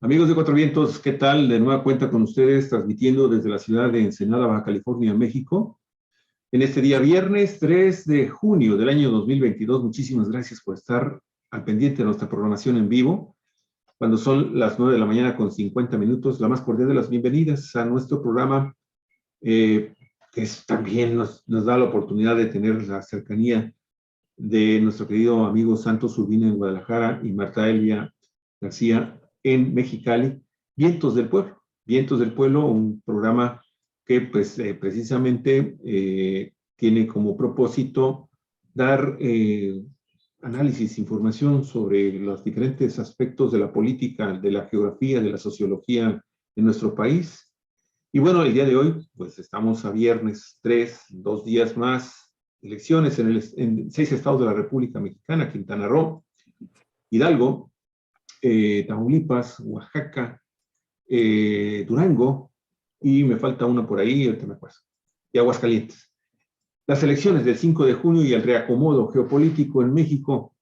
Amigos de Cuatro Vientos, ¿qué tal? De nueva cuenta con ustedes, transmitiendo desde la ciudad de Ensenada, Baja California, México. En este día viernes 3 de junio del año 2022, muchísimas gracias por estar al pendiente de nuestra programación en vivo. Cuando son las 9 de la mañana con 50 minutos, la más cordial de las bienvenidas a nuestro programa, que también nos da la oportunidad de tener la cercanía de nuestro querido amigo Santos Urbina en Guadalajara y Marta Elia García en Mexicali. Vientos del Pueblo, un programa que pues precisamente tiene como propósito dar análisis, información sobre los diferentes aspectos de la política, de la geografía, de la sociología de nuestro país. Y bueno, el día de hoy, pues estamos a viernes 3, 2 días más, elecciones en 6 estados de la República Mexicana: Quintana Roo, Hidalgo, Tamaulipas, Oaxaca, Durango, y me falta una por ahí, ahorita me acuerdo, y Aguascalientes. Las elecciones del 5 de junio y el reacomodo geopolítico en México.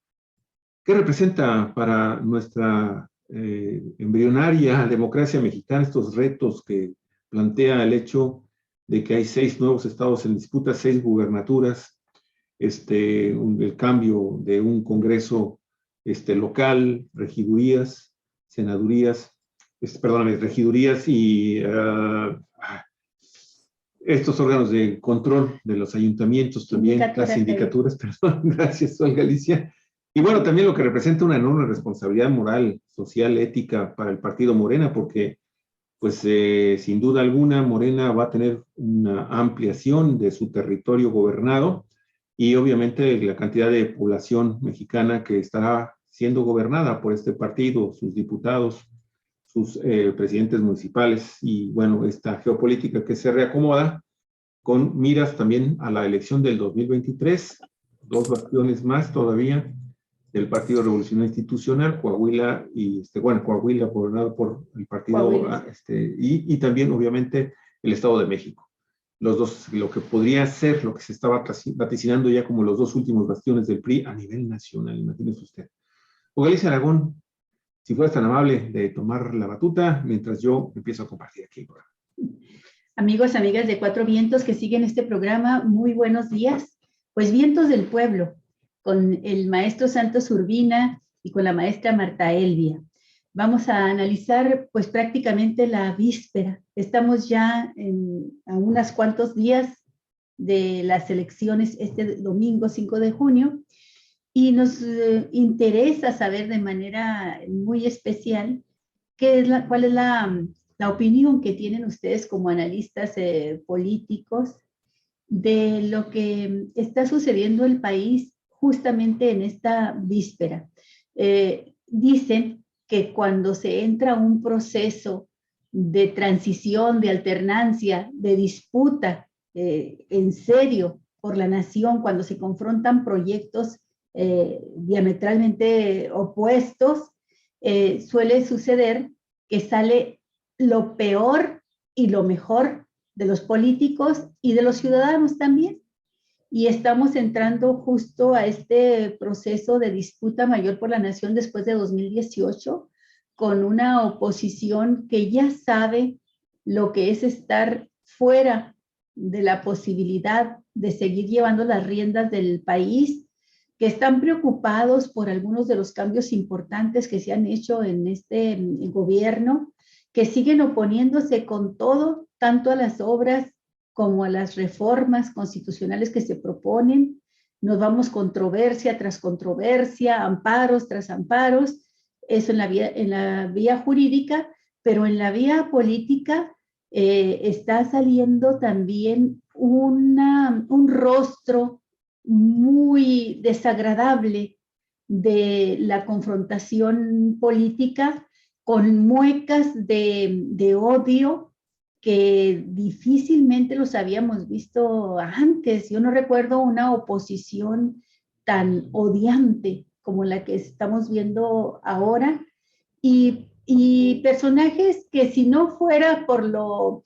¿Qué representa para nuestra embrionaria democracia mexicana estos retos que plantea el hecho de que hay 6 nuevos estados en disputa, 6 gubernaturas, el cambio de un Congreso local, regidurías, senadurías, regidurías y estos órganos de control de los ayuntamientos, también las sindicaturas, perdón, gracias, Olga Alicia. Y bueno, también lo que representa una enorme responsabilidad moral, social, ética para el partido Morena, porque pues sin duda alguna Morena va a tener una ampliación de su territorio gobernado y obviamente la cantidad de población mexicana que estará siendo gobernada por este partido, sus diputados, sus presidentes municipales, y bueno, esta geopolítica que se reacomoda con miras también a la elección del 2023, 2 bastiones más todavía del Partido Revolucionario Institucional, Coahuila y Coahuila gobernado por el partido y también obviamente el Estado de México. Los dos, lo que podría ser, lo que se estaba vaticinando ya como los 2 últimos bastiones del PRI a nivel nacional, imagínese usted. Galicia Aragón, si fueras tan amable de tomar la batuta mientras yo empiezo a compartir aquí. Amigos, amigas de Cuatro Vientos que siguen este programa, muy buenos días. Pues Vientos del Pueblo, con el maestro Santos Urbina y con la maestra Marta Elvia. Vamos a analizar pues prácticamente la víspera. Estamos ya a unos cuantos días de las elecciones este domingo 5 de junio y nos interesa saber de manera muy especial cuál es la opinión que tienen ustedes como analistas políticos de lo que está sucediendo en el país justamente en esta víspera. Dicen que cuando se entra a un proceso de transición, de alternancia, de disputa en serio por la nación, cuando se confrontan proyectos diametralmente opuestos, suele suceder que sale lo peor y lo mejor de los políticos y de los ciudadanos también. Y estamos entrando justo a este proceso de disputa mayor por la nación después de 2018, con una oposición que ya sabe lo que es estar fuera de la posibilidad de seguir llevando las riendas del país, que están preocupados por algunos de los cambios importantes que se han hecho en este gobierno, que siguen oponiéndose con todo, tanto a las obras como a las reformas constitucionales que se proponen. Nos vamos controversia tras controversia, amparos tras amparos, eso en la vía jurídica, pero en la vía política está saliendo también un rostro muy desagradable de la confrontación política, con muecas de odio que difícilmente los habíamos visto antes. Yo no recuerdo una oposición tan odiante como la que estamos viendo ahora, y personajes que si no fuera por lo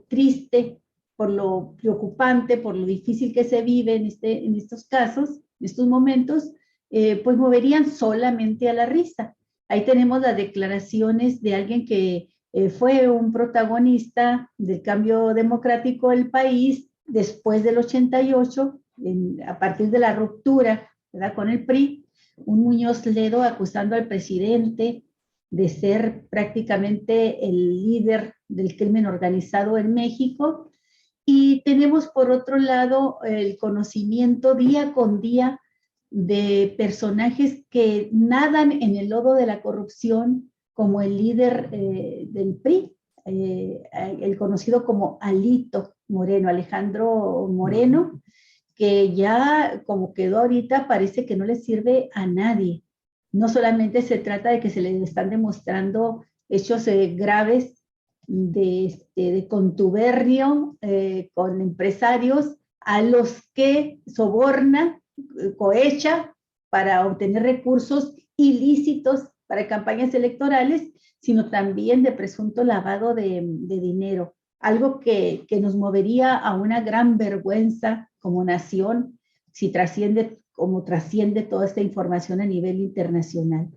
triste, por lo preocupante, por lo difícil que se vive en estos casos, en estos momentos, pues moverían solamente a la risa. Ahí tenemos las declaraciones de alguien que fue un protagonista del cambio democrático del país después del 88, a partir de la ruptura, ¿verdad?, con el PRI, un Muñoz Ledo acusando al presidente de ser prácticamente el líder del crimen organizado en México. Y tenemos por otro lado el conocimiento día con día de personajes que nadan en el lodo de la corrupción, como el líder del PRI, el conocido como Alito Moreno, Alejandro Moreno, que ya como quedó ahorita parece que no le sirve a nadie. No solamente se trata de que se le están demostrando hechos graves de contubernio con empresarios a los que soborna, cohecha para obtener recursos ilícitos para campañas electorales, sino también de presunto lavado de dinero, algo que nos movería a una gran vergüenza como nación si trasciende como trasciende toda esta información a nivel internacional.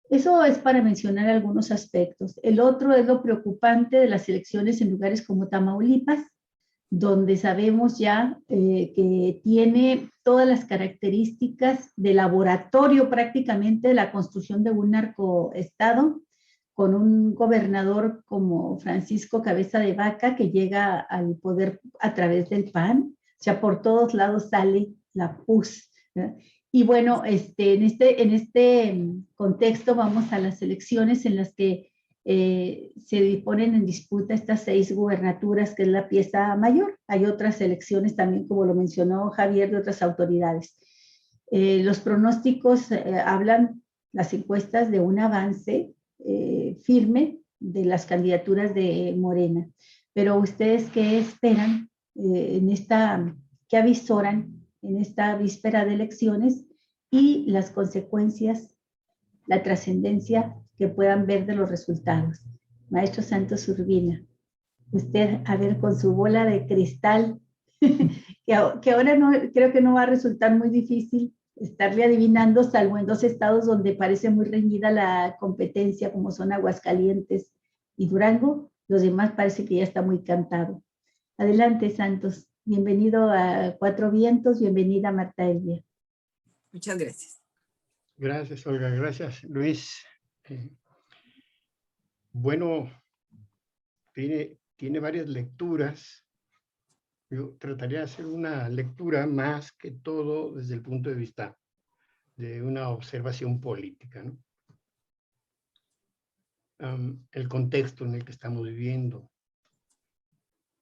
Eso es para mencionar algunos aspectos. El otro es lo preocupante de las elecciones en lugares como Tamaulipas, donde sabemos ya que tiene todas las características de laboratorio prácticamente de la construcción de un narcoestado, con un gobernador como Francisco Cabeza de Vaca que llega al poder a través del PAN, o sea, por todos lados sale la PUS, ¿verdad? Y bueno, en este contexto vamos a las elecciones en las que se ponen en disputa estas 6 gubernaturas, que es la pieza mayor. Hay otras elecciones también, como lo mencionó Javier, de otras autoridades. Los pronósticos hablan, las encuestas, de un avance firme de las candidaturas de Morena. Pero ustedes, ¿qué esperan qué avisoran en esta víspera de elecciones y las consecuencias, la trascendencia que puedan ver de los resultados? Maestro Santos Urbina, usted, a ver, con su bola de cristal, que ahora no, creo que no va a resultar muy difícil estarle adivinando, salvo en 2 estados donde parece muy reñida la competencia, como son Aguascalientes y Durango. Los demás parece que ya está muy cantado. Adelante, Santos. Bienvenido a Cuatro Vientos, bienvenida Marta Elvia. Muchas gracias. Gracias, Olga. Gracias, Luis. Bueno, tiene varias lecturas. Yo trataría de hacer una lectura más que todo desde el punto de vista de una observación política, ¿no? El contexto en el que estamos viviendo.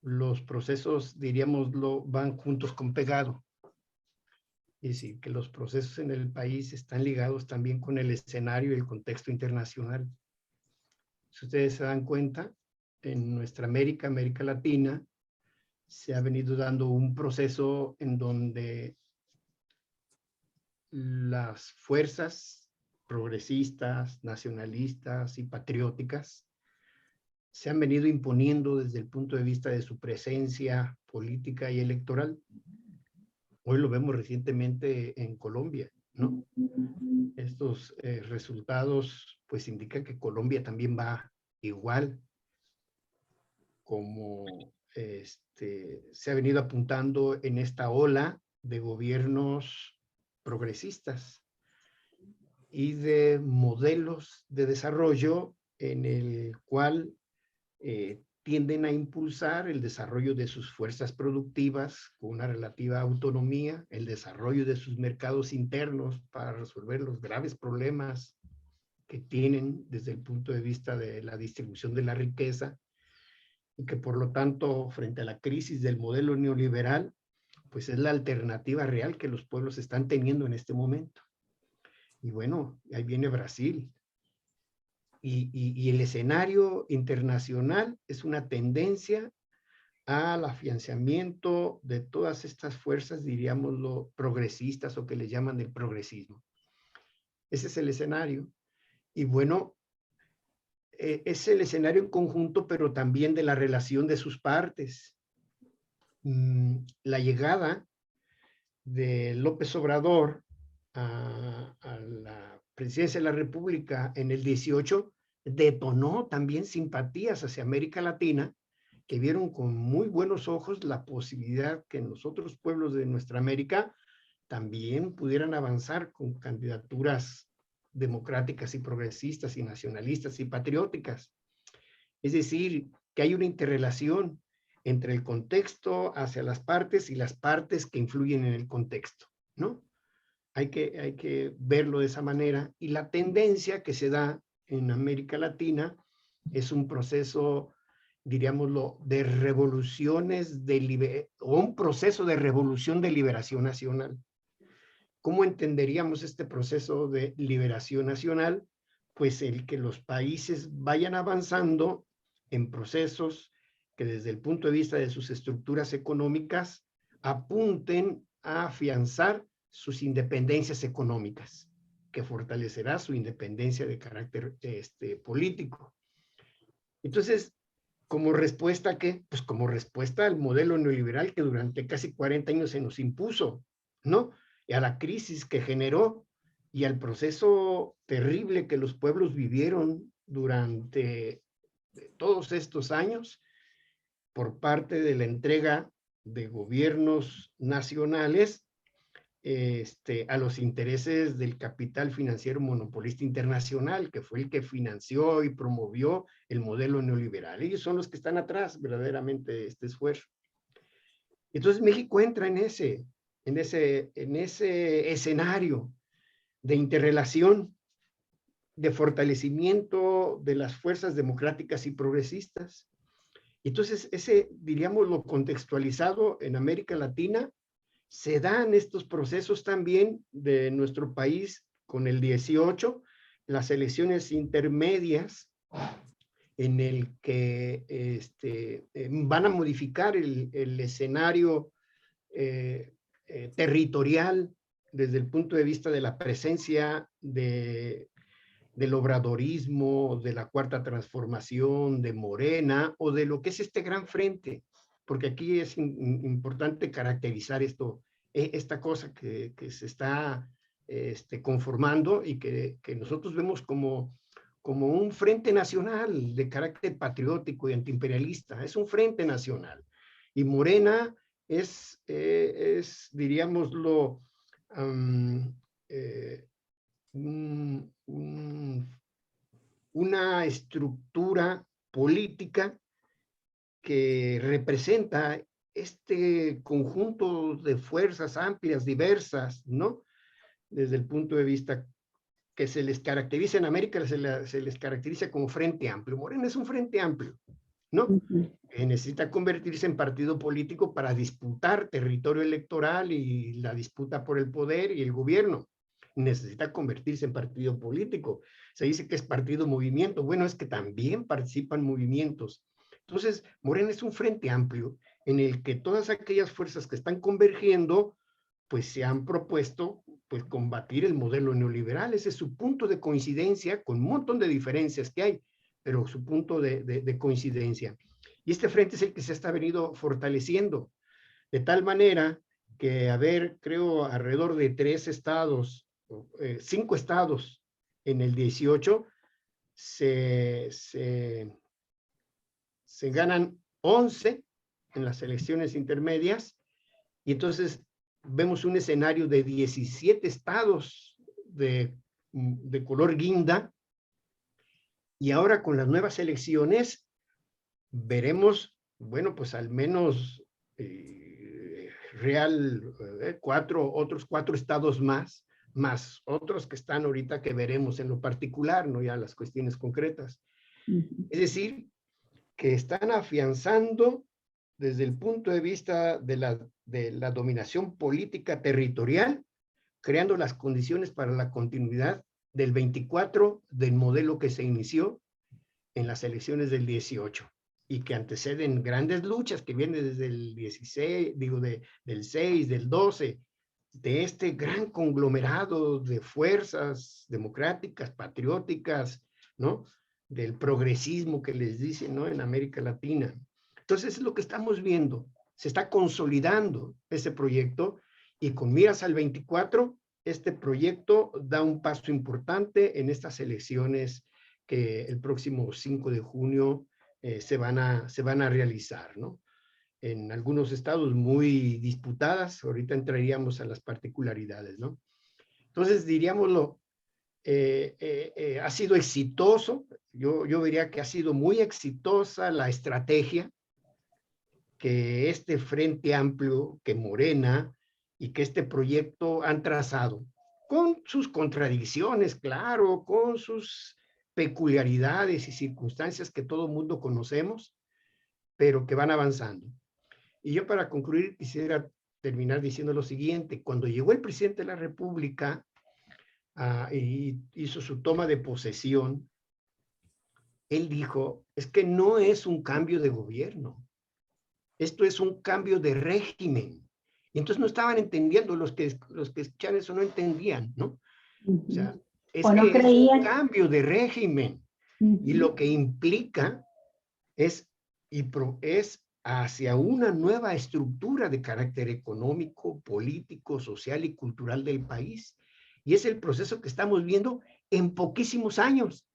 Los procesos, diríamoslo, van juntos con pegado. Es decir, que los procesos en el país están ligados también con el escenario y el contexto internacional. Si ustedes se dan cuenta, en nuestra América Latina, se ha venido dando un proceso en donde las fuerzas progresistas, nacionalistas y patrióticas se han venido imponiendo desde el punto de vista de su presencia política y electoral. Hoy lo vemos recientemente en Colombia, ¿no? Estos resultados pues indican que Colombia también va igual como se ha venido apuntando en esta ola de gobiernos progresistas y de modelos de desarrollo en el cual tienden a impulsar el desarrollo de sus fuerzas productivas con una relativa autonomía, el desarrollo de sus mercados internos para resolver los graves problemas que tienen desde el punto de vista de la distribución de la riqueza, y que por lo tanto, frente a la crisis del modelo neoliberal, pues es la alternativa real que los pueblos están teniendo en este momento. Y bueno, ahí viene Brasil. Y el escenario internacional es una tendencia al afianzamiento de todas estas fuerzas, diríamoslo, progresistas, o que le llaman el progresismo. Ese es el escenario. Y bueno, es el escenario en conjunto, pero también de la relación de sus partes. La llegada de López Obrador a la presidencia de la República en el 18 detonó también simpatías hacia América Latina, que vieron con muy buenos ojos la posibilidad que los otros pueblos de nuestra América también pudieran avanzar con candidaturas democráticas y progresistas y nacionalistas y patrióticas. Es decir, que hay una interrelación entre el contexto hacia las partes y las partes que influyen en el contexto, ¿no? Hay que verlo de esa manera, y la tendencia que se da en América Latina es un proceso, diríamoslo, de revoluciones, o un proceso de revolución de liberación nacional. ¿Cómo entenderíamos este proceso de liberación nacional? Pues el que los países vayan avanzando en procesos que desde el punto de vista de sus estructuras económicas apunten a afianzar sus independencias económicas, que fortalecerá su independencia de carácter político. Entonces, ¿como respuesta a qué? Pues como respuesta al modelo neoliberal que durante casi 40 años se nos impuso, ¿no? Y a la crisis que generó y al proceso terrible que los pueblos vivieron durante todos estos años por parte de la entrega de gobiernos nacionales a los intereses del capital financiero monopolista internacional, que fue el que financió y promovió el modelo neoliberal. Ellos son los que están atrás verdaderamente de este esfuerzo. Entonces México entra en ese escenario de interrelación, de fortalecimiento de las fuerzas democráticas y progresistas. Entonces diríamos, lo contextualizado en América Latina, se dan estos procesos también de nuestro país con el 18, las elecciones intermedias, en el que van a modificar el escenario territorial desde el punto de vista de la presencia del obradorismo, de la Cuarta Transformación, de Morena, o de lo que es este gran frente, porque aquí es importante caracterizar esta cosa que se está conformando y que nosotros vemos como un frente nacional de carácter patriótico y antiimperialista. Es un frente nacional. Y Morena es diríamoslo, una estructura política que representa este conjunto de fuerzas amplias, diversas, ¿no? Desde el punto de vista que se les caracteriza en América, se les caracteriza como frente amplio. Morena es un frente amplio, ¿no? Que necesita convertirse en partido político para disputar territorio electoral y la disputa por el poder y el gobierno. Necesita convertirse en partido político. Se dice que es partido movimiento. Bueno, es que también participan movimientos. Entonces, Morena es un frente amplio en el que todas aquellas fuerzas que están convergiendo, pues se han propuesto pues combatir el modelo neoliberal. Ese es su punto de coincidencia, con un montón de diferencias que hay, pero su punto de coincidencia. Y este frente es el que se está venido fortaleciendo, de tal manera que creo, alrededor de 5 estados en el 18, se ganan 11 en las elecciones intermedias, y entonces vemos un escenario de 17 estados de color guinda, y ahora con las nuevas elecciones veremos, bueno, pues al menos otros 4 estados más otros que están ahorita que veremos en lo particular, no ya las cuestiones concretas. Es decir, que están afianzando desde el punto de vista de la dominación política territorial, creando las condiciones para la continuidad del 24 del modelo que se inició en las elecciones del 18 y que anteceden grandes luchas que vienen desde el 16, del 6, del 12, de este gran conglomerado de fuerzas democráticas, patrióticas, ¿no? Del progresismo que les dicen, ¿no? En América Latina. Entonces es lo que estamos viendo. Se está consolidando ese proyecto y con miras al 24 este proyecto da un paso importante en estas elecciones que el próximo 5 de junio se van a realizar, ¿no? En algunos estados muy disputadas, ahorita entraríamos a las particularidades, ¿no? Entonces, diríamoslo, ha sido exitoso, yo diría que ha sido muy exitosa la estrategia que este Frente Amplio, que Morena y que este proyecto han trazado, con sus contradicciones, claro, con sus peculiaridades y circunstancias que todo mundo conocemos, pero que van avanzando. Y yo, para concluir, quisiera terminar diciendo lo siguiente: cuando llegó el presidente de la República y hizo su toma de posesión, él dijo, es que no es un cambio de gobierno, esto es un cambio de régimen. Y entonces no estaban entendiendo, los que escuchan eso no entendían, ¿no? O sea, es no que creían. es un cambio de régimen. Y lo que implica es hacia una nueva estructura de carácter económico, político, social y cultural del país. Y es el proceso que estamos viendo en poquísimos años,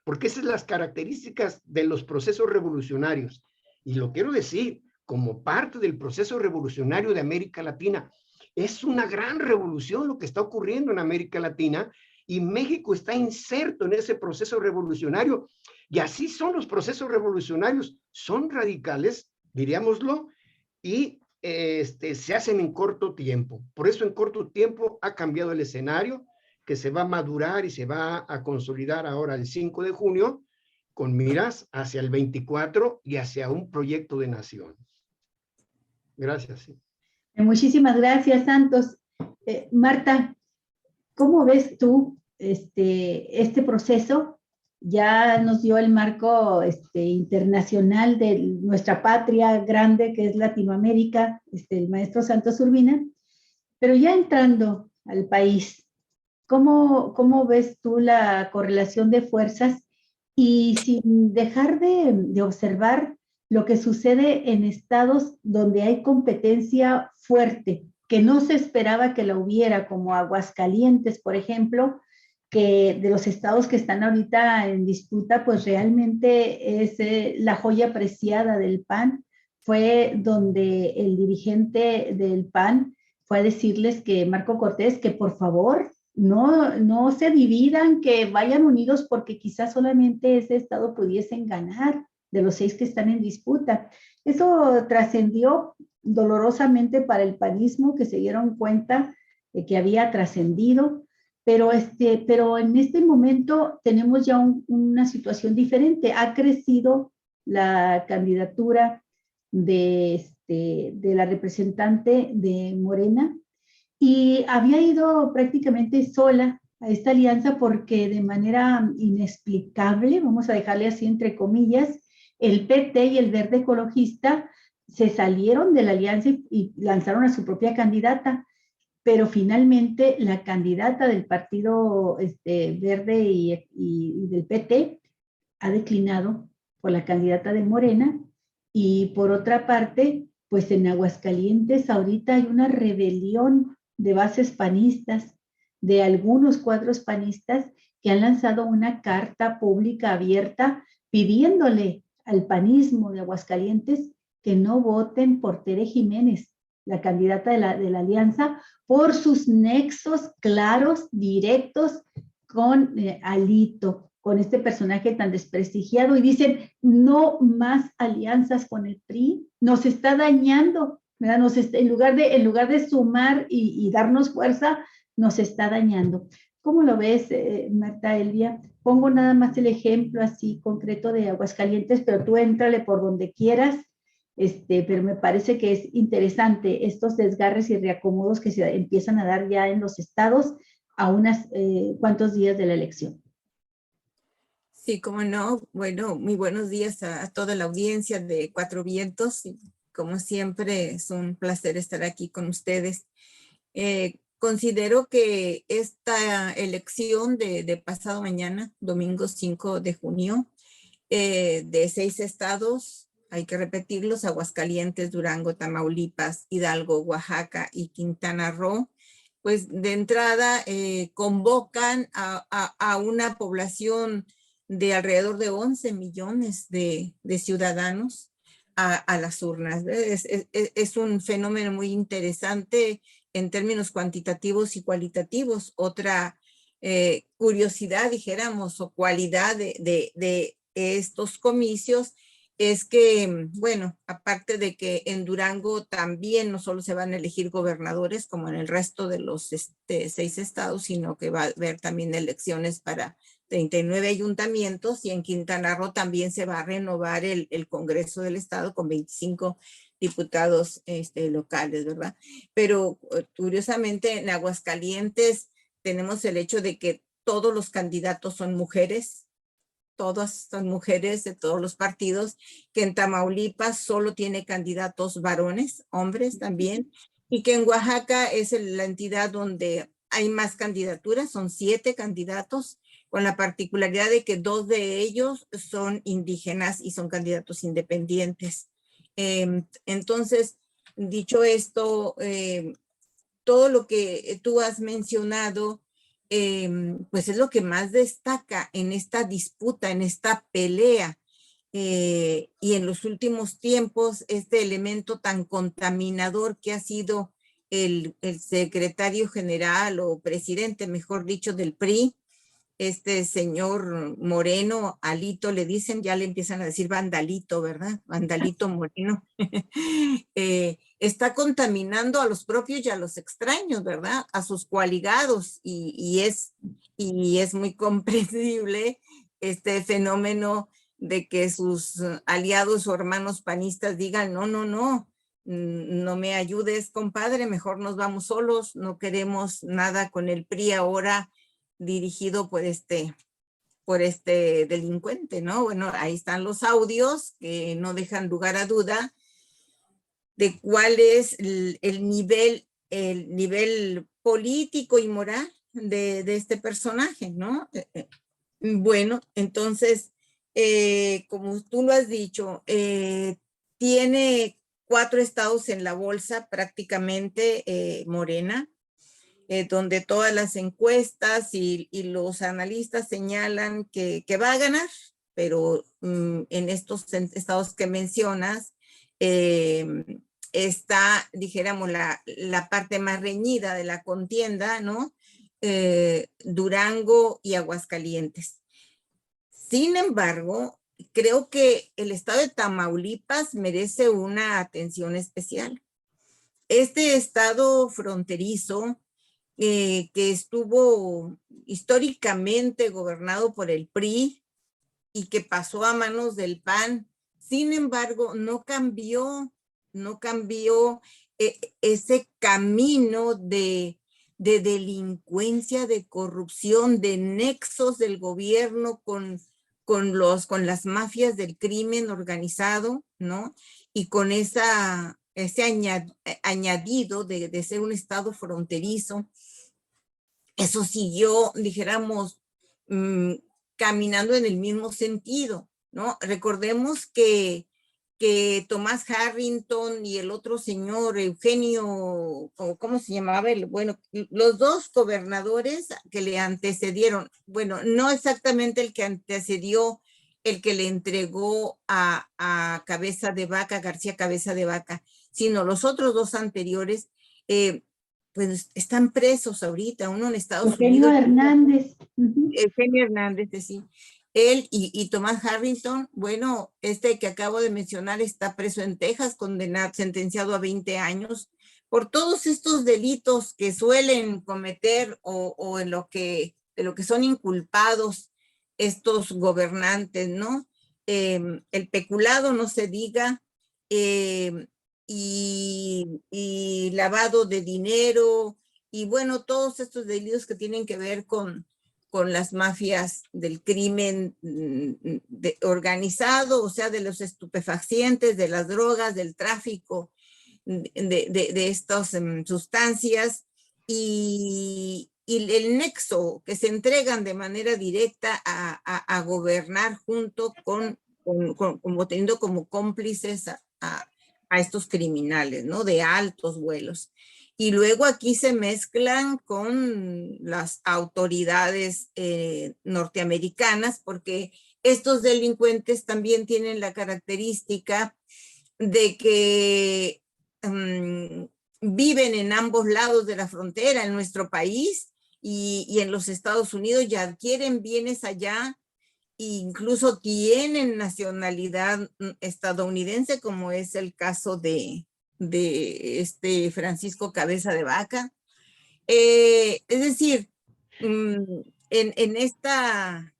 porque esas son las características de los procesos revolucionarios. Y lo quiero decir, como parte del proceso revolucionario de América Latina, es una gran revolución lo que está ocurriendo en América Latina, y México está inserto en ese proceso revolucionario. Y así son los procesos revolucionarios, son radicales, diríamoslo, y se hacen en corto tiempo. Por eso en corto tiempo ha cambiado el escenario, que se va a madurar y se va a consolidar ahora el 5 de junio, con miras hacia el 24 y hacia un proyecto de nación. Gracias. Muchísimas gracias, Santos. Marta, ¿cómo ves tú este proceso? Ya nos dio el marco internacional de nuestra patria grande, que es Latinoamérica, el maestro Santos Urbina, pero ya entrando al país, ¿cómo ves tú la correlación de fuerzas y sin dejar de observar lo que sucede en estados donde hay competencia fuerte, que no se esperaba que la hubiera, como Aguascalientes, por ejemplo, que de los estados que están ahorita en disputa, pues realmente es la joya preciada del PAN? Fue donde el dirigente del PAN fue a decirles que Marco Cortés, que por favor no se dividan, que vayan unidos, porque quizás solamente ese estado pudiesen ganar de los 6 que están en disputa. Eso trascendió dolorosamente para el panismo, que se dieron cuenta de que había trascendido, pero en este momento tenemos ya una situación diferente. Ha crecido la candidatura de la representante de Morena, y había ido prácticamente sola a esta alianza porque de manera inexplicable, vamos a dejarle así entre comillas, el PT y el Verde Ecologista se salieron de la alianza y lanzaron a su propia candidata, pero finalmente la candidata del Partido Verde y del PT ha declinado por la candidata de Morena. Y por otra parte, pues en Aguascalientes ahorita hay una rebelión de bases panistas, de algunos cuadros panistas que han lanzado una carta pública abierta pidiéndole al panismo de Aguascalientes que no voten por Tere Jiménez, la candidata de la alianza, por sus nexos claros, directos con Alito, con este personaje tan desprestigiado, y dicen, no más alianzas con el PRI, nos está dañando, ¿verdad? En lugar de sumar y darnos fuerza, nos está dañando. ¿Cómo lo ves, Marta, Elvia? Pongo nada más el ejemplo así concreto de Aguascalientes, pero tú éntrale por donde quieras, pero me parece que es interesante estos desgarres y reacomodos que se empiezan a dar ya en los estados a unos cuantos días de la elección. Sí, cómo no. Bueno, muy buenos días a toda la audiencia de Cuatro Vientos. Como siempre, es un placer estar aquí con ustedes. Considero que esta elección de pasado mañana, domingo 5 de junio, de 6 estados, hay que repetirlos: Aguascalientes, Durango, Tamaulipas, Hidalgo, Oaxaca y Quintana Roo, pues de entrada convocan a una población de alrededor de 11 millones de ciudadanos a las urnas. Es un fenómeno muy interesante en términos cuantitativos y cualitativos. Otra curiosidad, dijéramos, o cualidad de estos comicios es que, bueno, aparte de que en Durango también no solo se van a elegir gobernadores como en el resto de los 6 estados, sino que va a haber también elecciones para 39 ayuntamientos, y en Quintana Roo también se va a renovar el Congreso del Estado con 25 diputados locales, ¿verdad? Pero curiosamente en Aguascalientes tenemos el hecho de que todos los candidatos son mujeres, todas son mujeres de todos los partidos, que en Tamaulipas solo tiene candidatos varones, hombres también, y que en Oaxaca es la entidad donde hay más candidaturas, son 7 candidatos, con la particularidad de que 2 de ellos son indígenas y son candidatos independientes. Entonces, dicho esto, todo lo que tú has mencionado, pues es lo que más destaca en esta disputa, en esta pelea. Y en los últimos tiempos, este elemento tan contaminador que ha sido el secretario general o presidente, mejor dicho, del PRI, este señor Moreno, Alito le dicen, ya le empiezan a decir Vandalito, ¿verdad? Vandalito Moreno. Está contaminando a los propios y a los extraños, ¿verdad? A sus coaligados, y es muy comprensible este fenómeno de que sus aliados o hermanos panistas digan, no, no, no, no me ayudes, compadre, mejor nos vamos solos, no queremos nada con el PRI ahora dirigido por este delincuente, ¿no? Bueno, ahí están los audios que no dejan lugar a duda de cuál es el nivel político y moral de este personaje, ¿no? Bueno, entonces, como tú lo has dicho, tiene 4 estados en la bolsa prácticamente, Morena, donde todas las encuestas y los analistas señalan que va a ganar, pero en estos estados que mencionas, está, dijéramos, la parte más reñida de la contienda, ¿no? Durango y Aguascalientes. Sin embargo, creo que el estado de Tamaulipas merece una atención especial. Este estado fronterizo, que estuvo históricamente gobernado por el PRI y que pasó a manos del PAN, sin embargo, no cambió ese camino de delincuencia, de corrupción, de nexos del gobierno con las mafias del crimen organizado, ¿no? Y con ese añadido de ser un estado fronterizo. Eso siguió, dijéramos, caminando en el mismo sentido, ¿no? Recordemos que Tomás Harrington y el otro señor Eugenio, ¿cómo se llamaba? Bueno, los 2 gobernadores que le antecedieron, bueno, no exactamente el que antecedió el que le entregó a Cabeza de Vaca, García Cabeza de Vaca, sino los otros 2 anteriores, pues están presos ahorita, uno en Estados Eugenio Unidos. Hernández. Eugenio Hernández, sí. Él y Tomás Harrington, bueno, este que acabo de mencionar está preso en Texas, condenado, sentenciado a 20 años por todos estos delitos que suelen cometer o de lo que son inculpados estos gobernantes, ¿no? El peculado, no se diga, y lavado de dinero, y bueno, todos estos delitos que tienen que ver con las mafias del crimen organizado, o sea, de los estupefacientes, de las drogas, del tráfico de estas sustancias, y el nexo que se entregan de manera directa a gobernar junto como teniendo como cómplices a estos criminales, ¿no? De altos vuelos. y luego aquí se mezclan con las autoridades norteamericanas, porque estos delincuentes también tienen la característica de que viven en ambos lados de la frontera, en nuestro país y en los Estados Unidos, y adquieren bienes allá, e incluso tienen nacionalidad estadounidense, como es el caso de este Francisco Cabeza de Vaca. Es decir, en esta...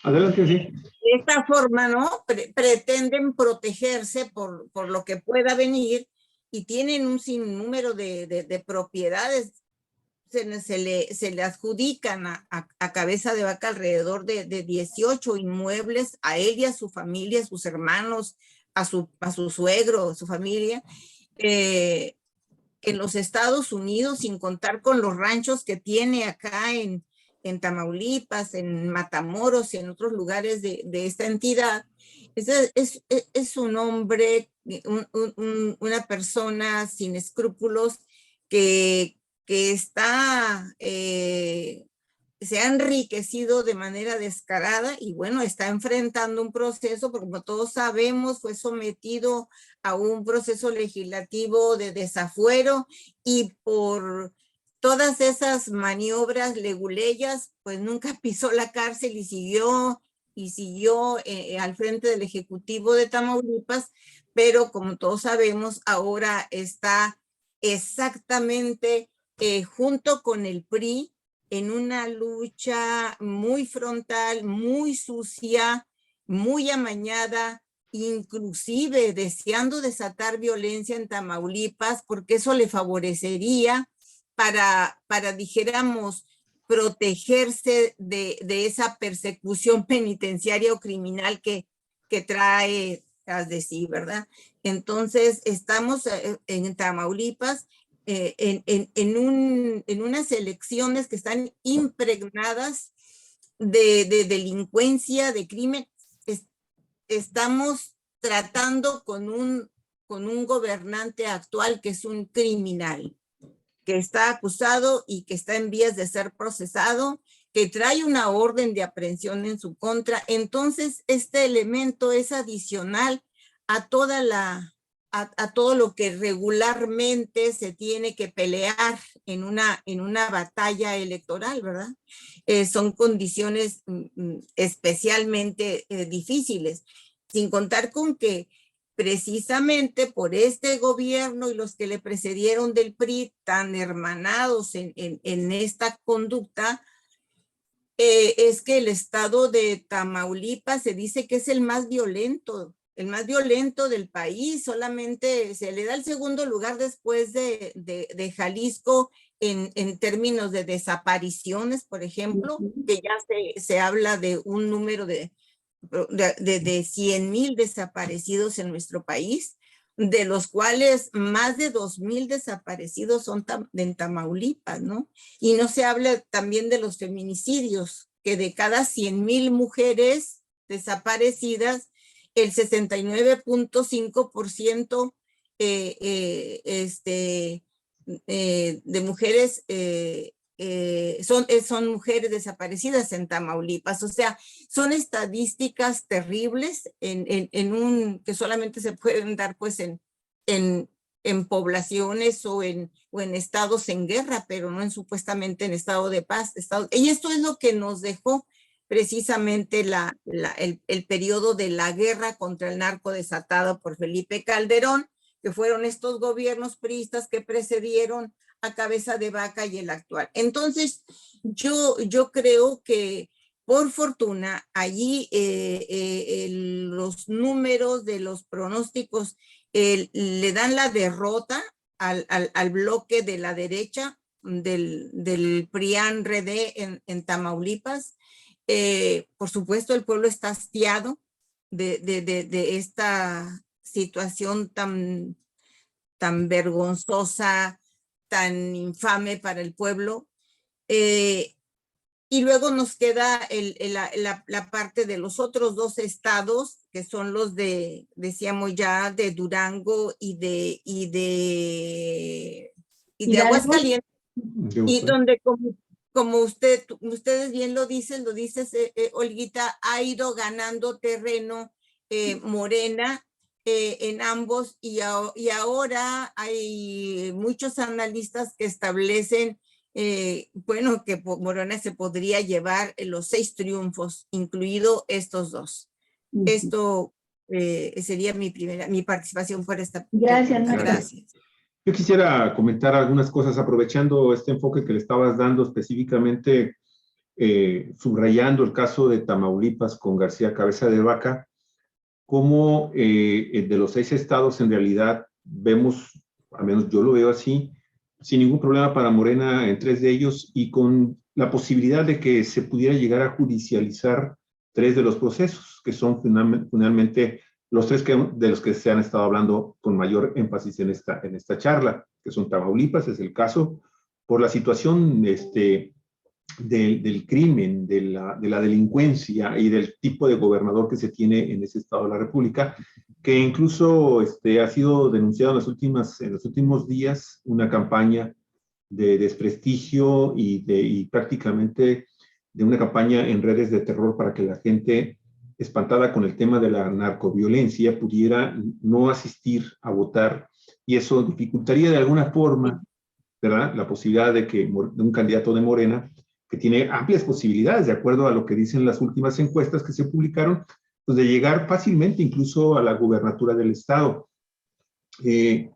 Adelante, sí. de esta forma, ¿no? Pretenden protegerse por lo que pueda venir, y tienen un sinnúmero de propiedades. Se le adjudican a Cabeza de Vaca alrededor de 18 inmuebles, a él y a su familia, a sus hermanos, a su suegro, su familia, en los Estados Unidos, sin contar con los ranchos que tiene acá en Tamaulipas, en Matamoros y en otros lugares de esta entidad. Es un hombre, una persona sin escrúpulos que está, se ha enriquecido de manera descarada, y bueno, está enfrentando un proceso, porque como todos sabemos, fue sometido a un proceso legislativo de desafuero, y por todas esas maniobras leguleyas, pues nunca pisó la cárcel y siguió al frente del Ejecutivo de Tamaulipas, pero como todos sabemos, ahora está exactamente junto con el PRI en una lucha muy frontal, muy sucia, muy amañada, inclusive deseando desatar violencia en Tamaulipas, porque eso le favorecería para dijéramos, protegerse de esa persecución penitenciaria o criminal que trae tras de sí, ¿verdad? Entonces, estamos en Tamaulipas en unas elecciones que están impregnadas de delincuencia, de crimen. Estamos tratando con un gobernante actual que es un criminal, que está acusado y que está en vías de ser procesado, que trae una orden de aprehensión en su contra. Entonces, este elemento es adicional a a todo lo que regularmente se tiene que pelear en una batalla electoral, ¿verdad? Son condiciones especialmente difíciles, sin contar con que precisamente por este gobierno y los que le precedieron del PRI, tan hermanados en esta conducta, es que el estado de Tamaulipas se dice que es el más violento del país. Solamente se le da el segundo lugar después de Jalisco en términos de desapariciones, por ejemplo, que ya se habla de un número de 100,000 desaparecidos en nuestro país, de los cuales más de 2,000 desaparecidos son en Tamaulipas, ¿no? Y no se habla también de los feminicidios, que de cada 100,000 mujeres desaparecidas, el 69.5% de mujeres son mujeres desaparecidas en Tamaulipas. O sea, son estadísticas terribles que solamente se pueden dar pues en poblaciones o en estados en guerra, pero no supuestamente en estado de paz. Y esto es lo que nos dejó precisamente el periodo de la guerra contra el narco desatado por Felipe Calderón, que fueron estos gobiernos priistas que precedieron a Cabeza de Vaca y el actual. Entonces, yo creo que por fortuna allí los números de los pronósticos le dan la derrota al bloque de la derecha del PRIAN-RD en Tamaulipas. Por supuesto, el pueblo está hastiado de esta situación tan vergonzosa, tan infame para el pueblo. Y luego nos queda la parte de los otros 2 estados, que son los de, decíamos ya, de Durango y de Aguascalientes, y donde como ustedes bien lo dices, Olguita, ha ido ganando terreno Morena en ambos, y ahora hay muchos analistas que establecen bueno, que Morena se podría llevar los 6 triunfos, incluido estos 2. Esto sería mi participación por esta. Gracias, Marta. Gracias. Yo quisiera comentar algunas cosas aprovechando este enfoque que le estabas dando específicamente, subrayando el caso de Tamaulipas con García Cabeza de Vaca, como de los 6 estados en realidad vemos, al menos yo lo veo así, sin ningún problema para Morena en 3 de ellos y con la posibilidad de que se pudiera llegar a judicializar 3 de los procesos, que son finalmente los 3 de los que se han estado hablando con mayor énfasis en esta charla, que son Tamaulipas, es el caso, por la situación del crimen, de la delincuencia y del tipo de gobernador que se tiene en ese estado de la República, que incluso ha sido denunciado en los últimos días una campaña de desprestigio y prácticamente de una campaña en redes de terror para que la gente espantada con el tema de la narcoviolencia pudiera no asistir a votar, y eso dificultaría de alguna forma, ¿verdad?, la posibilidad de que un candidato de Morena, que tiene amplias posibilidades, de acuerdo a lo que dicen las últimas encuestas que se publicaron, pues de llegar fácilmente incluso a la gubernatura del estado. Y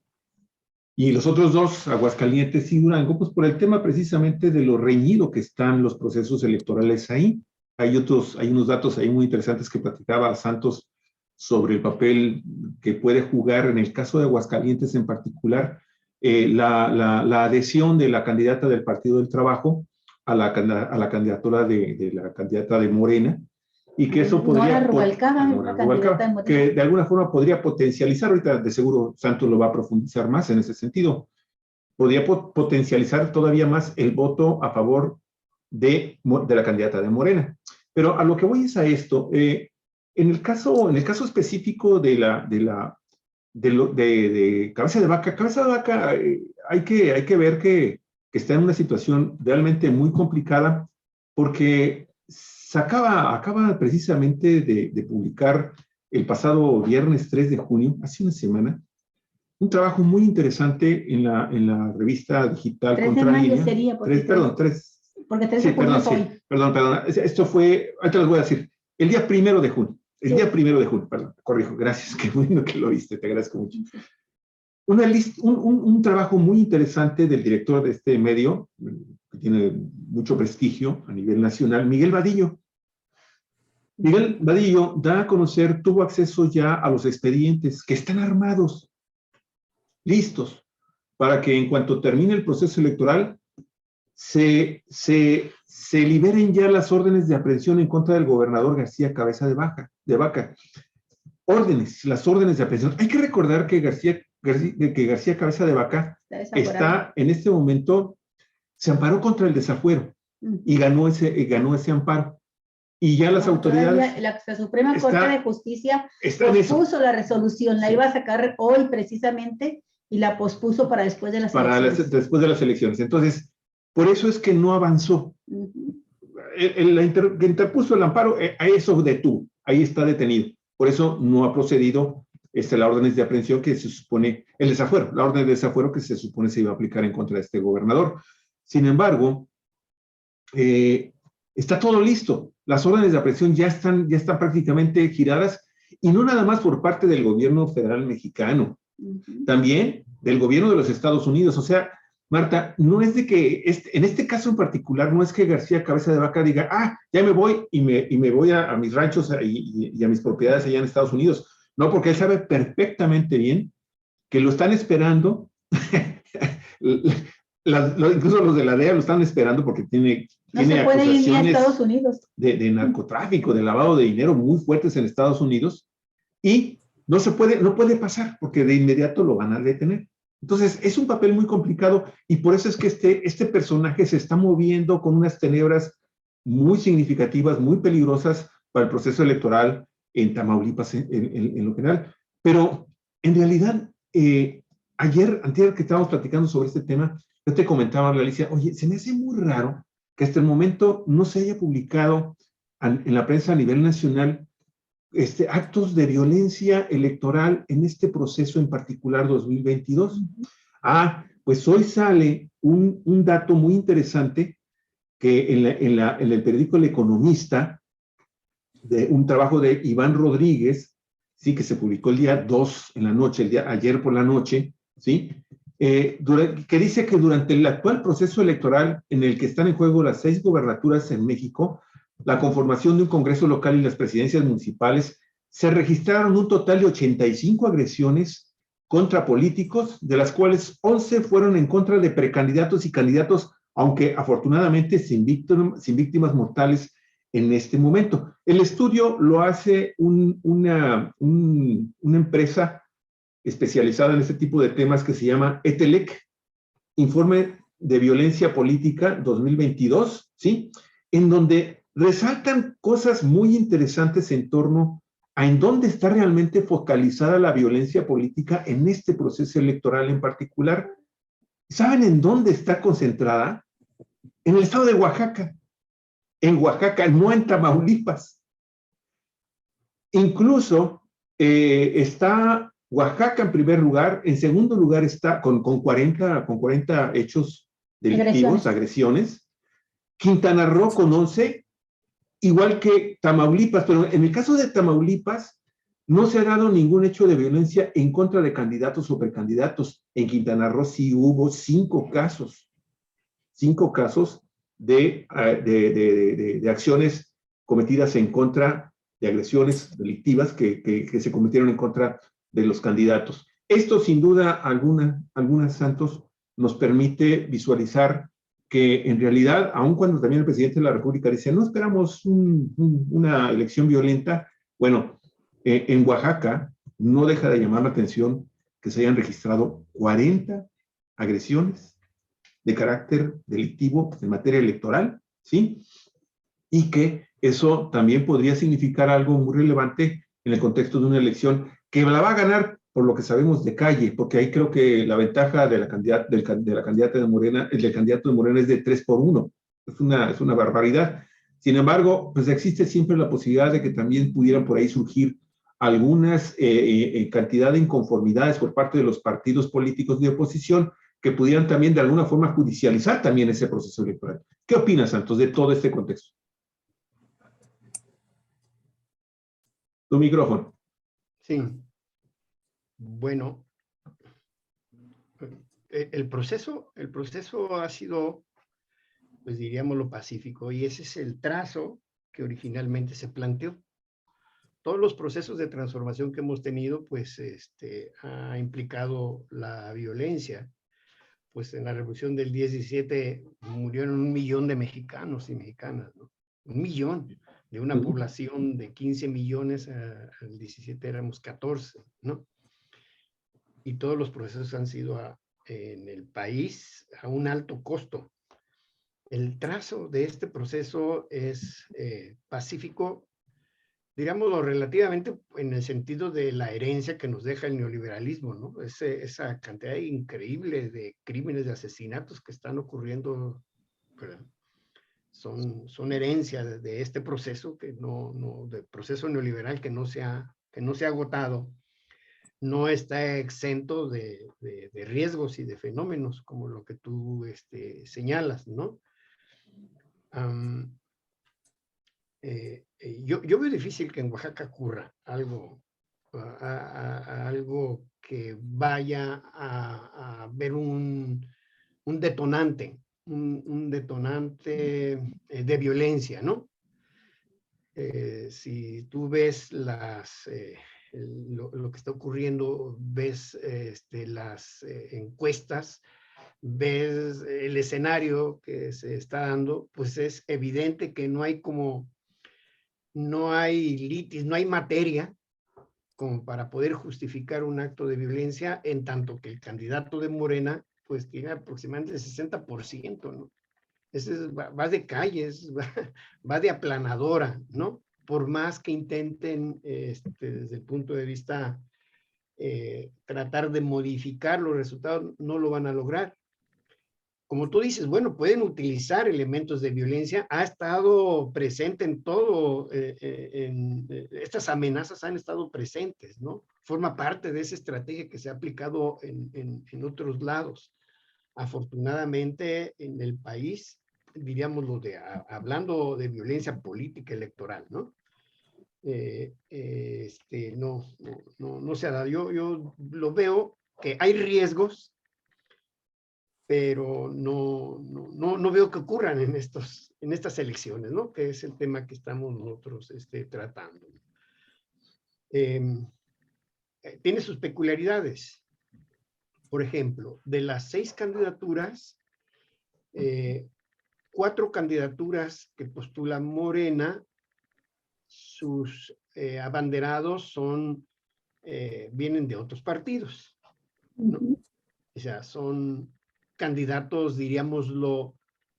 los otros 2, Aguascalientes y Durango, pues por el tema precisamente de lo reñido que están los procesos electorales ahí. Hay unos datos ahí muy interesantes que platicaba Santos sobre el papel que puede jugar en el caso de Aguascalientes en particular, la adhesión de la candidata del Partido del Trabajo a la candidatura de la candidata de Morena, y que eso podría... que de alguna forma podría potencializar, ahorita de seguro Santos lo va a profundizar más en ese sentido, podría potencializar todavía más el voto a favor de la candidata de Morena. Pero a lo que voy es a esto, en el caso específico de Cabeza de Vaca, hay que ver que está en una situación realmente muy complicada, porque acaba precisamente de publicar el pasado viernes 3 de junio, hace una semana, un trabajo muy interesante en la revista digital Contralínea. Porque 3 de junio es hoy. Perdón. Esto fue, ahorita les voy a decir, el día 1 de junio. Día 1 de junio, perdón, corrijo, gracias, qué bueno que lo viste, te agradezco mucho. Un trabajo muy interesante del director de este medio, que tiene mucho prestigio a nivel nacional, Miguel Vadillo. Miguel Vadillo da a conocer, tuvo acceso ya a los expedientes que están armados, listos, para que en cuanto termine el proceso electoral, se liberen ya las órdenes de aprehensión en contra del gobernador García Cabeza de Vaca. Las órdenes de aprehensión. Hay que recordar que García Cabeza de Vaca está en este momento, se amparó contra el desafuero y ganó ese amparo. Y ya las autoridades... La Suprema Corte de Justicia pospuso la resolución, la iba a sacar hoy precisamente y la pospuso para después de las elecciones. Después de las elecciones. Entonces, por eso es que no avanzó. Que interpuso el amparo, a eso detuvo, ahí está detenido. Por eso no ha procedido la orden de aprehensión que se supone, la orden de desafuero que se supone se iba a aplicar en contra de este gobernador. Sin embargo, está todo listo. Las órdenes de aprehensión ya están prácticamente giradas, y no nada más por parte del gobierno federal mexicano, también del gobierno de los Estados Unidos. O sea, Marta, no es de que, en este caso en particular, no es que García Cabeza de Vaca diga, ya me voy y me voy a mis ranchos y a mis propiedades allá en Estados Unidos. No, porque él sabe perfectamente bien que lo están esperando, incluso los de la DEA lo están esperando porque tiene acusaciones de narcotráfico, de lavado de dinero muy fuertes en Estados Unidos, y no puede pasar porque de inmediato lo van a detener. Entonces, es un papel muy complicado, y por eso es que este personaje se está moviendo con unas tenebras muy significativas, muy peligrosas para el proceso electoral en Tamaulipas en lo general. Pero en realidad, antier que estábamos platicando sobre este tema, yo te comentaba, Alicia, oye, se me hace muy raro que hasta el momento no se haya publicado en la prensa a nivel nacional actos de violencia electoral en este proceso en particular 2022. Pues hoy sale un dato muy interesante que en el periódico El Economista, de un trabajo de Iván Rodríguez, sí, que se publicó el día 2 en la noche, ayer por la noche, ¿sí? Que dice que durante el actual proceso electoral en el que están en juego las 6 gobernaturas en México, la conformación de un Congreso local y las presidencias municipales, se registraron un total de 85 agresiones contra políticos, de las cuales 11 fueron en contra de precandidatos y candidatos, aunque afortunadamente sin víctimas mortales en este momento. El estudio lo hace una empresa especializada en este tipo de temas que se llama ETELEC, Informe de Violencia Política 2022, ¿sí? En donde resaltan cosas muy interesantes en torno a en dónde está realmente focalizada la violencia política en este proceso electoral en particular. ¿Saben en dónde está concentrada? En el estado de Oaxaca. En Oaxaca, no en Tamaulipas. Incluso está Oaxaca en primer lugar, en segundo lugar está con 40 hechos delictivos, agresiones. Quintana Roo con 11, igual que Tamaulipas, pero en el caso de Tamaulipas no se ha dado ningún hecho de violencia en contra de candidatos o precandidatos. En Quintana Roo sí hubo 5 casos de acciones cometidas en contra de agresiones delictivas que se cometieron en contra de los candidatos. Esto sin duda algunas, Santos, nos permite visualizar que en realidad, aun cuando también el presidente de la República dice, no esperamos una elección violenta, bueno, en Oaxaca no deja de llamar la atención que se hayan registrado 40 agresiones de carácter delictivo en materia electoral, ¿sí? Y que eso también podría significar algo muy relevante en el contexto de una elección que la va a ganar, por lo que sabemos, de calle, porque ahí creo que la ventaja de la candidata de Morena, del candidato de Morena es de 3-1. Es una barbaridad. Sin embargo, pues existe siempre la posibilidad de que también pudieran por ahí surgir algunas cantidad de inconformidades por parte de los partidos políticos de oposición que pudieran también de alguna forma judicializar también ese proceso electoral. ¿Qué opinas, Santos, de todo este contexto? Tu micrófono. Sí. Bueno, el proceso ha sido, pues diríamos, pacífico, y ese es el trazo que originalmente se planteó. Todos los procesos de transformación que hemos tenido, pues, ha implicado la violencia. Pues en la revolución del 10-17 murieron 1 millón de mexicanos y mexicanas, ¿no? 1 millón de una población de 15 millones, al 17 éramos 14, ¿no? Y todos los procesos han sido en el país a un alto costo. El trazo de este proceso es pacífico, digámoslo, relativamente en el sentido de la herencia que nos deja el neoliberalismo, ¿no? Esa cantidad increíble de crímenes, de asesinatos que están ocurriendo, ¿verdad? Son herencia de este proceso del proceso neoliberal que no se ha agotado. No está exento de riesgos y de fenómenos como lo que tú señalas, ¿no? Yo veo difícil que en Oaxaca ocurra algo que vaya a ver un detonante, un detonante de violencia, ¿no? Si tú ves lo que está ocurriendo, ves las encuestas, ves el escenario que se está dando, pues es evidente que no hay litis, no hay materia como para poder justificar un acto de violencia, en tanto que el candidato de Morena pues tiene aproximadamente el 60%, ¿no? va de calles, va de aplanadora, ¿no? Por más que intenten, desde el punto de vista, tratar de modificar los resultados, no lo van a lograr. Como tú dices, bueno, pueden utilizar elementos de violencia, ha estado presente en todo, estas amenazas han estado presentes, ¿no? Forma parte de esa estrategia que se ha aplicado en otros lados. Afortunadamente, en el país, diríamos, hablando de violencia política electoral, ¿no? No se ha dado. Yo lo veo que hay riesgos, pero no veo que ocurran en estas elecciones, ¿no? Que es el tema que estamos nosotros tratando. Tiene sus peculiaridades. Por ejemplo, de las 6 candidaturas, 4 candidaturas que postula Morena, sus abanderados vienen de otros partidos, ¿no? O sea, son candidatos, diríamoslo,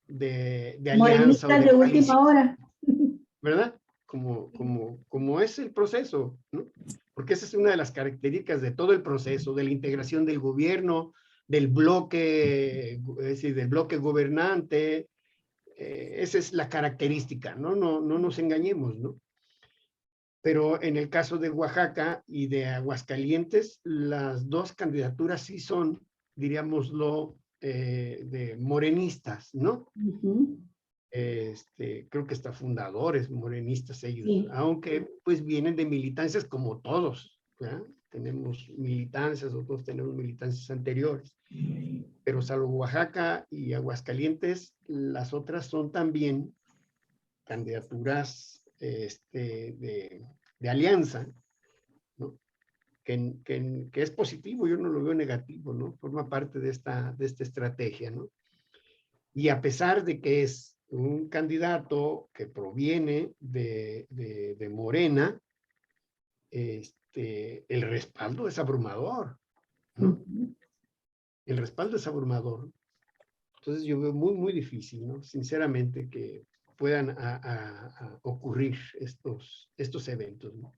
de alianza o de última coalición, hora. ¿verdad? Como es el proceso, ¿no? Porque esa es una de las características de todo el proceso, de la integración del gobierno, del bloque, es decir, del bloque gobernante. Esa es la característica, ¿no? No nos engañemos, ¿no? Pero en el caso de Oaxaca y de Aguascalientes, las 2 candidaturas sí son, diríamoslo, de morenistas, ¿no? Creo que hasta fundadores morenistas ellos, Sí. Aunque pues vienen de militancias como todos, ¿verdad? Tenemos militancias, otros tenemos militancias anteriores, pero salvo Oaxaca y Aguascalientes, las otras son también candidaturas de alianza, ¿no? Que es positivo, yo no lo veo negativo, ¿no? Forma parte de esta estrategia, ¿no? Y a pesar de que es un candidato que proviene de Morena, el respaldo es abrumador, ¿no? El respaldo es abrumador. Entonces yo veo muy, muy difícil, ¿no? Sinceramente, que puedan a ocurrir estos eventos, ¿no?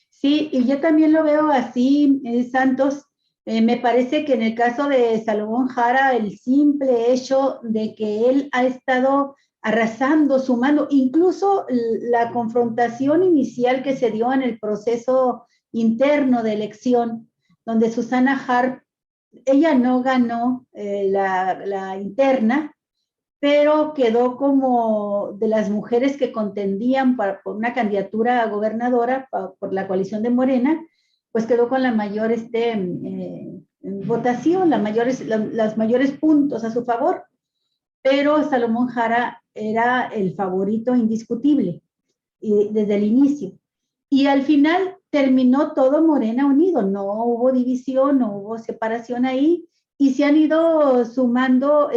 Sí, y yo también lo veo así, Santos. Me parece que en el caso de Salomón Jara, el simple hecho de que él ha estado arrasando, sumando, incluso la confrontación inicial que se dio en el proceso interno de elección, donde Susana Harp, ella no ganó la interna, pero quedó como de las mujeres que contendían por una candidatura a gobernadora por la coalición de Morena, pues quedó con la mayor votación, las mayores puntos a su favor, pero Salomón Jara era el favorito indiscutible desde el inicio. Y al final terminó todo Morena unido, no hubo división, no hubo separación ahí, y se han ido sumando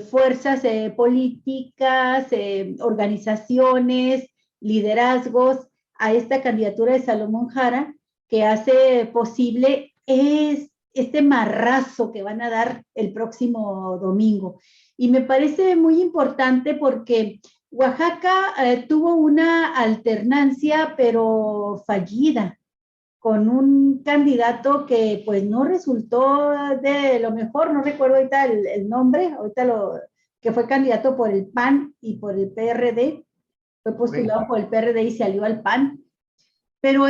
fuerzas políticas, organizaciones, liderazgos a esta candidatura de Salomón Jara, que hace posible este marrazo que van a dar el próximo domingo. Y me parece muy importante porque Oaxaca tuvo una alternancia, pero fallida, con un candidato que pues no resultó de lo mejor, no recuerdo ahorita el nombre, que fue candidato por el PAN y por el PRD, fue postulado por el PRD y salió al PAN, pero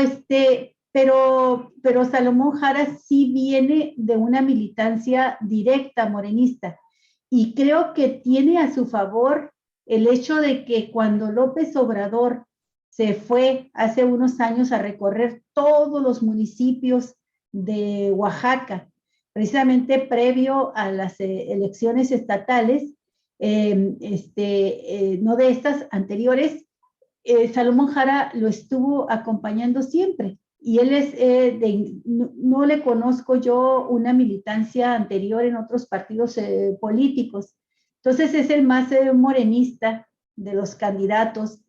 Salomón Jara sí viene de una militancia directa morenista, y creo que tiene a su favor el hecho de que cuando López Obrador se fue hace unos años a recorrer todos los municipios de Oaxaca, precisamente previo a las elecciones estatales, no de estas anteriores, Salomón Jara lo estuvo acompañando siempre. Y él no le conozco yo una militancia anterior en otros partidos políticos. Entonces es el más morenista de los candidatos.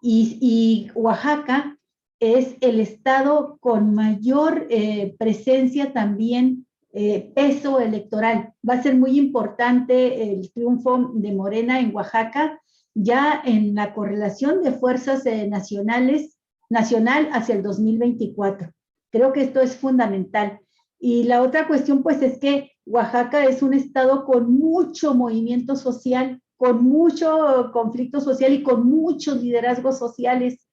Y Oaxaca es el estado con mayor presencia también peso electoral. Va a ser muy importante el triunfo de Morena en Oaxaca, ya en la correlación de fuerzas nacional hacia el 2024. Creo que esto es fundamental. Y la otra cuestión, pues, es que Oaxaca es un estado con mucho movimiento social, con mucho conflicto social y con muchos liderazgos sociales.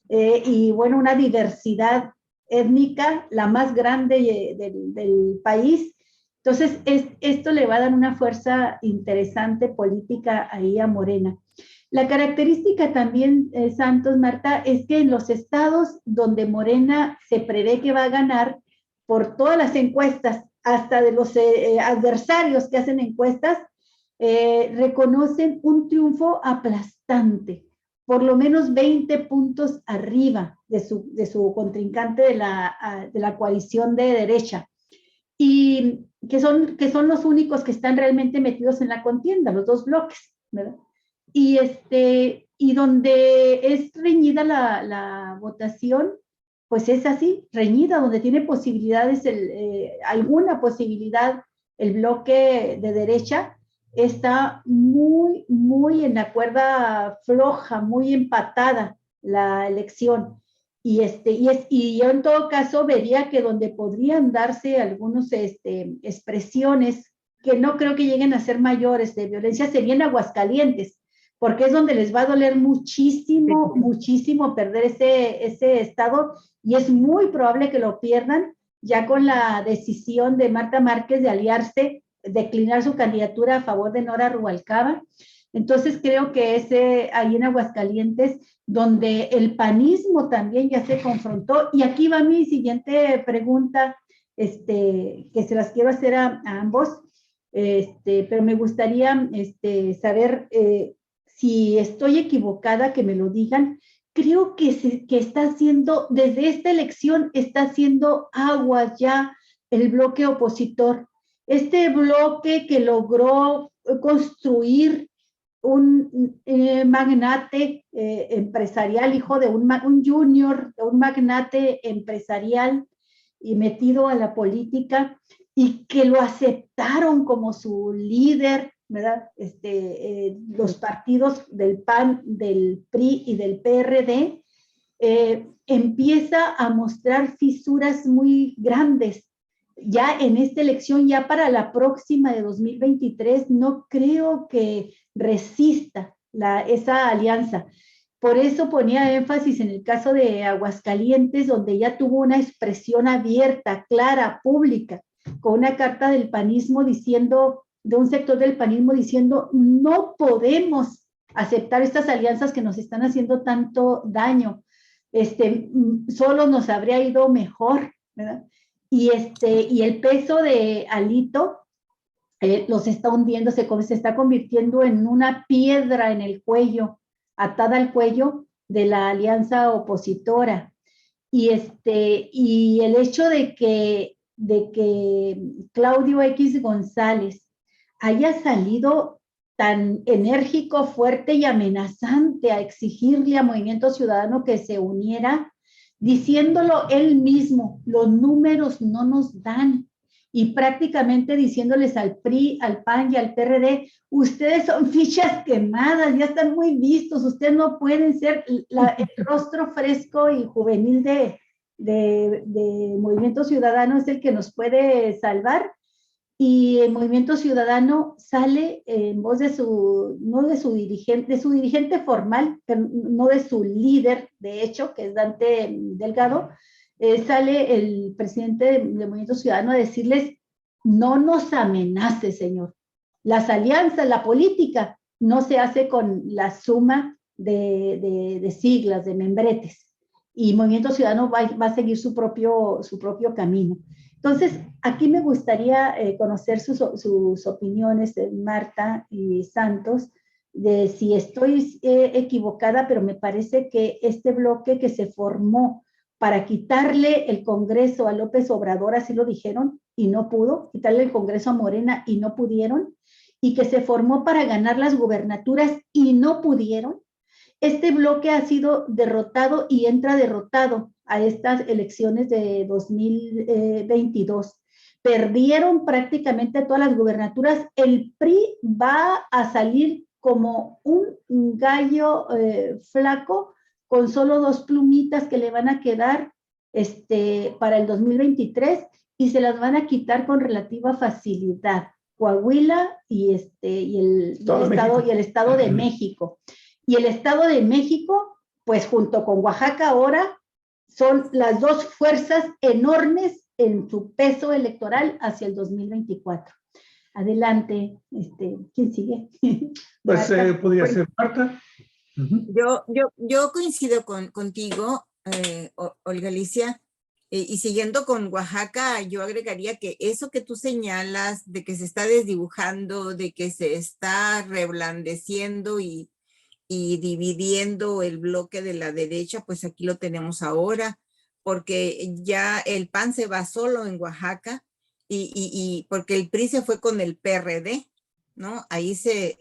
Y bueno, una diversidad étnica, la más grande del país. Entonces, esto le va a dar una fuerza interesante política ahí a Morena. La característica también, Santos, Marta, es que en los estados donde Morena se prevé que va a ganar, por todas las encuestas, hasta de los adversarios que hacen encuestas, reconocen un triunfo aplastante, por lo menos 20 puntos arriba de su contrincante de la coalición de derecha, y que son los únicos que están realmente metidos en la contienda, los dos bloques, ¿verdad? Y donde es reñida la votación, pues es así, reñida, donde tiene posibilidades, alguna posibilidad el bloque de derecha, está muy, muy en la cuerda floja, muy empatada la elección. Y yo en todo caso vería que donde podrían darse algunas expresiones que no creo que lleguen a ser mayores de violencia sería en Aguascalientes, porque es donde les va a doler muchísimo, muchísimo perder ese estado, y es muy probable que lo pierdan ya con la decisión de Marta Márquez de aliarse, declinar su candidatura a favor de Nora Rubalcaba. Entonces creo que es ahí en Aguascalientes donde el panismo también ya se confrontó. Y aquí va mi siguiente pregunta, que se las quiero hacer a ambos, pero me gustaría saber si estoy equivocada, que me lo digan. Creo que está haciendo, desde esta elección, está haciendo agua ya el bloque opositor. Este bloque que logró construir un magnate empresarial, hijo de un junior, de un magnate empresarial y metido a la política, y que lo aceptaron como su líder, ¿verdad? Los partidos del PAN, del PRI y del PRD, empieza a mostrar fisuras muy grandes. Ya en esta elección, ya para la próxima de 2023, no creo que resista esa alianza. Por eso ponía énfasis en el caso de Aguascalientes, donde ya tuvo una expresión abierta, clara, pública, con una carta del panismo diciendo, de un sector del panismo diciendo, no podemos aceptar estas alianzas que nos están haciendo tanto daño. Solo nos habría ido mejor, ¿verdad? Y el peso de Alito los está hundiendo, se está convirtiendo en una piedra en el cuello, atada al cuello de la alianza opositora. Y el hecho de que Claudio X González haya salido tan enérgico, fuerte y amenazante a exigirle a Movimiento Ciudadano que se uniera, diciéndolo él mismo, los números no nos dan, y prácticamente diciéndoles al PRI, al PAN y al PRD, ustedes son fichas quemadas, ya están muy vistos, ustedes no pueden ser el rostro fresco y juvenil de Movimiento Ciudadano, es el que nos puede salvar. Y el Movimiento Ciudadano sale en voz de no de su dirigente formal, pero no de su líder, de hecho, que es Dante Delgado, sale el presidente del Movimiento Ciudadano a decirles, no nos amenace, señor. Las alianzas, la política, no se hace con la suma de siglas, de membretes. Y Movimiento Ciudadano va a seguir su propio camino. Entonces, aquí me gustaría conocer sus opiniones, Marta y Santos, de si estoy equivocada, pero me parece que este bloque que se formó para quitarle el Congreso a López Obrador, así lo dijeron, y no pudo, quitarle el Congreso a Morena y no pudieron, y que se formó para ganar las gubernaturas y no pudieron, este bloque ha sido derrotado y entra derrotado a estas elecciones de 2022. perdieron prácticamente todas las gubernaturas. El PRI va a salir como un gallo flaco, con solo 2 plumitas que le van a quedar para el 2023, y se las van a quitar con relativa facilidad. Coahuila y el Estado de México. Y el Estado de México, pues junto con Oaxaca ahora, son las 2 fuerzas enormes en su peso electoral hacia el 2024. Adelante, ¿quién sigue? Pues podría ser Marta. Yo coincido contigo, Olga Alicia, y siguiendo con Oaxaca, yo agregaría que eso que tú señalas de que se está desdibujando, de que se está reblandeciendo y dividiendo el bloque de la derecha, pues aquí lo tenemos ahora, porque ya el PAN se va solo en Oaxaca y porque el PRI se fue con el PRD, ¿no? Ahí se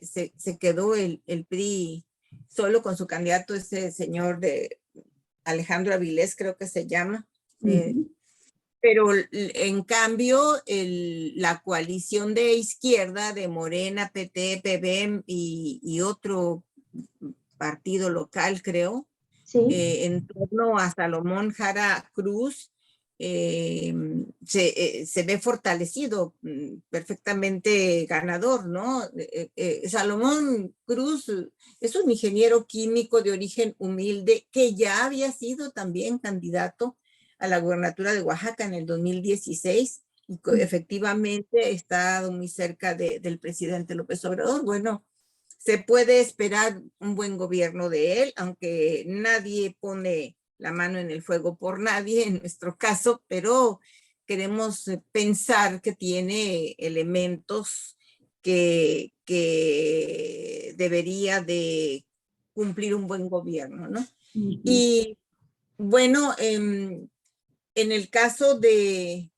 quedó el PRI solo con su candidato, ese señor de Alejandro Avilés, creo que se llama. Pero en cambio, la coalición de izquierda de Morena, PT, PBM y otro partido local, creo, Sí. en torno a Salomón Jara Cruz, se ve fortalecido, perfectamente ganador, ¿no? Salomón Cruz es un ingeniero químico de origen humilde que ya había sido también candidato a la gubernatura de Oaxaca en el 2016 y efectivamente ha estado muy cerca del presidente López Obrador. Bueno, se puede esperar un buen gobierno de él, aunque nadie pone la mano en el fuego por nadie en nuestro caso, pero queremos pensar que tiene elementos que debería de cumplir un buen gobierno, ¿no? Y bueno, en el caso de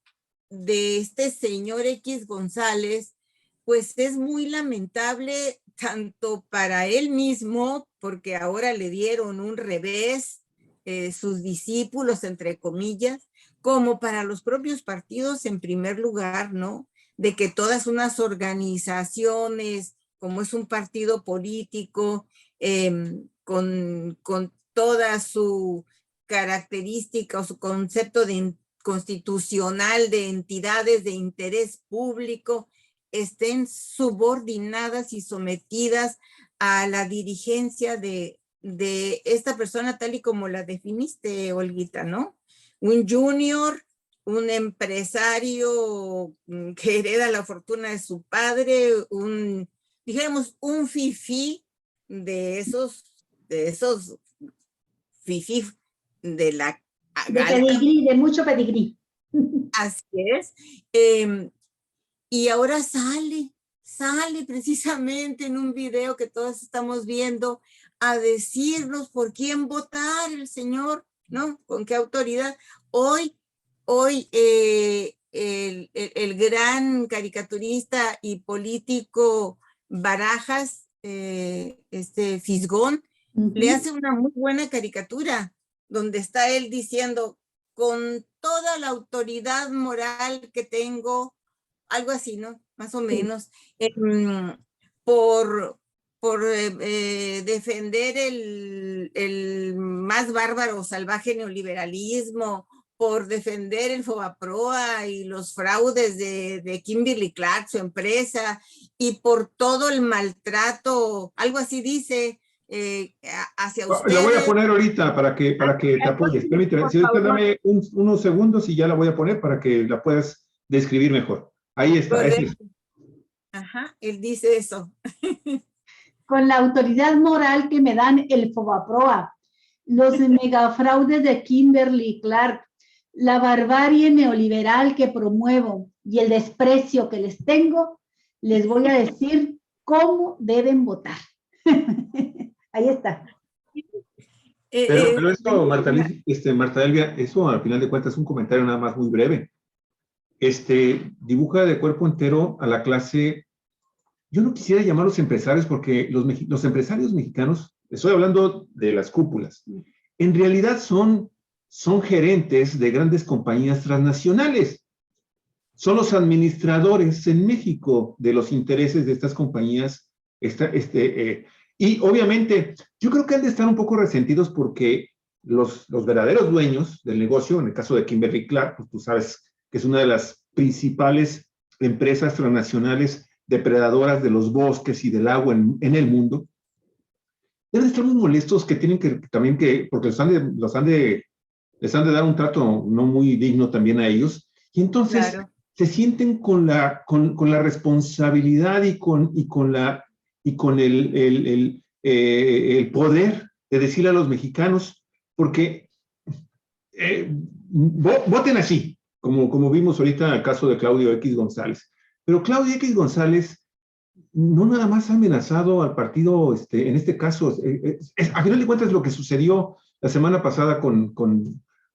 este señor X González, pues es muy lamentable tanto para él mismo, porque ahora le dieron un revés, sus discípulos, entre comillas, como para los propios partidos en primer lugar, ¿no? De que todas unas organizaciones, como es un partido político, con toda su característica o su concepto constitucional de entidades de interés público, estén subordinadas y sometidas a la dirigencia de esta persona tal y como la definiste, Olguita, ¿no? Un junior, un empresario que hereda la fortuna de su padre, dijéramos, un fifí de esos fifí de la pedigrí, de mucho pedigrí. Así es. Y ahora sale precisamente en un video que todos estamos viendo a decirnos por quién votar el señor, ¿no? Con qué autoridad. Hoy el gran caricaturista y político Barajas, Fisgón, le hace una muy buena caricatura donde está él diciendo, con toda la autoridad moral que tengo, algo así, ¿no? Más o menos, por defender el más bárbaro, salvaje neoliberalismo, por defender el Fobaproa y los fraudes de Kimberly Clark, su empresa, y por todo el maltrato, algo así dice, hacia ustedes. La voy a poner ahorita para que te apoyes. Permíteme, si ahorita dame unos segundos y ya la voy a poner para que la puedas describir mejor. Ahí está. Ajá, él dice eso. Con la autoridad moral que me dan el Fobaproa, los megafraudes de Kimberly Clark, la barbarie neoliberal que promuevo y el desprecio que les tengo, les voy a decir cómo deben votar. Ahí está. Pero esto, Marta Elvia, eso al final de cuentas es un comentario nada más muy breve. Dibuja de cuerpo entero a la clase. Yo no quisiera llamarlos empresarios porque los empresarios mexicanos, estoy hablando de las cúpulas, en realidad son gerentes de grandes compañías transnacionales. son los administradores en México de los intereses de estas compañías. Y obviamente, yo creo que han de estar un poco resentidos porque los verdaderos dueños del negocio, en el caso de Kimberly-Clark, pues tú sabes que es una de las principales empresas transnacionales depredadoras de los bosques y del agua en el mundo, deben estar muy molestos que tienen que también porque les han de dar un trato no muy digno también a ellos, y entonces Claro. se sienten con la responsabilidad y con el poder de decirle a los mexicanos, porque voten así, como vimos ahorita en el caso de Claudio X González. Pero Claudio X González no nada más ha amenazado al partido, en este caso, a final de cuentas lo que sucedió la semana pasada con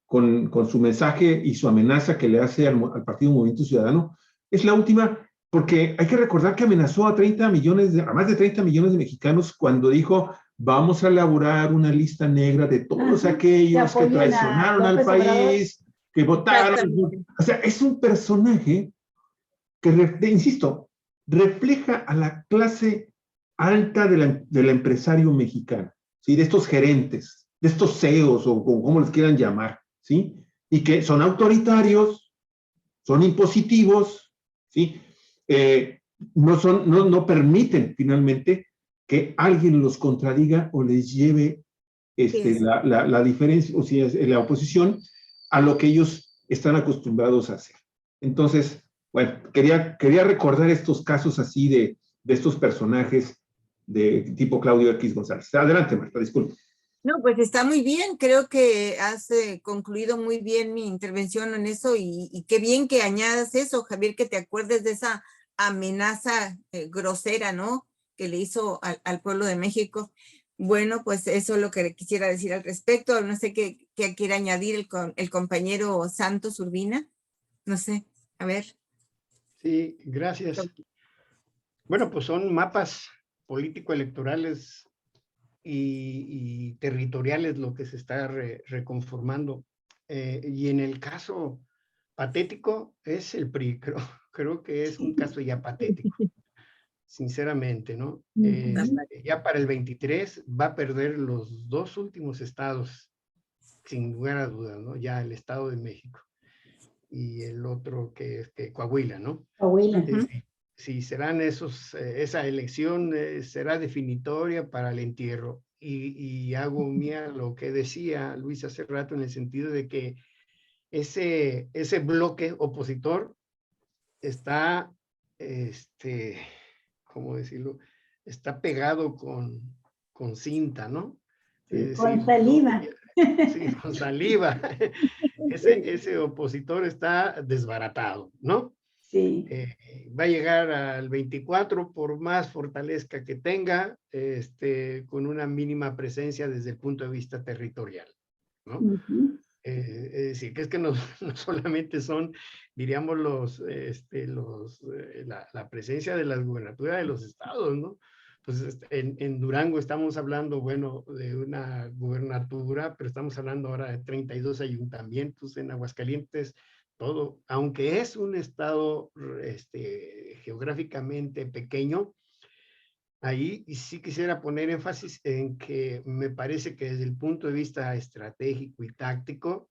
su mensaje y su amenaza que le hace al Partido Movimiento Ciudadano, es la última, porque hay que recordar que amenazó a más de 30 millones de mexicanos cuando dijo, vamos a elaborar una lista negra de todos aquellos que traicionaron al país, que votaron. O sea, es un personaje que, insisto, refleja a la clase alta del empresario mexicano, ¿sí? De estos gerentes, de estos CEOs o como les quieran llamar, ¿sí? Y que son autoritarios, son impositivos, ¿sí? No permiten finalmente que alguien los contradiga o les lleve la diferencia, o sea, la oposición a lo que ellos están acostumbrados a hacer. Entonces, bueno, quería recordar estos casos así de estos personajes de tipo Claudio X González. Adelante, Marta, disculpe. No, pues está muy bien. Creo que has concluido muy bien mi intervención en eso y qué bien que añadas eso, Javier, que te acuerdes de esa amenaza grosera, ¿no? Que le hizo al pueblo de México. Bueno, pues eso es lo que quisiera decir al respecto. No sé qué quiere añadir el compañero Santos Urbina. No sé, a ver. Sí, gracias. Bueno, pues son mapas político-electorales y territoriales lo que se está reconformando. Y en el caso patético es el PRI, creo que es un caso ya patético, sinceramente, ¿no? Ya para el 23 va a perder los dos últimos estados, sin lugar a dudas, ¿no? Ya el Estado de México y el otro que es Coahuila, ¿no? Coahuila. Sí, serán esa elección será definitoria para el entierro. Y hago mía lo que decía Luis hace rato en el sentido de que ese bloque opositor está, ¿cómo decirlo? Está pegado con cinta, ¿no? Es decir, con saliva. Sí, con saliva. Ese opositor está desbaratado, ¿no? Sí. Va a llegar al 24 por más fortaleza que tenga, con una mínima presencia desde el punto de vista territorial, ¿no? Es decir, que es que no solamente son, diríamos, la presencia de las gubernaturas de los estados, ¿no? Pues en Durango estamos hablando, bueno, de una gubernatura, pero estamos hablando ahora de 32 ayuntamientos, en Aguascalientes, todo, aunque es un estado geográficamente pequeño, ahí sí quisiera poner énfasis en que me parece que desde el punto de vista estratégico y táctico,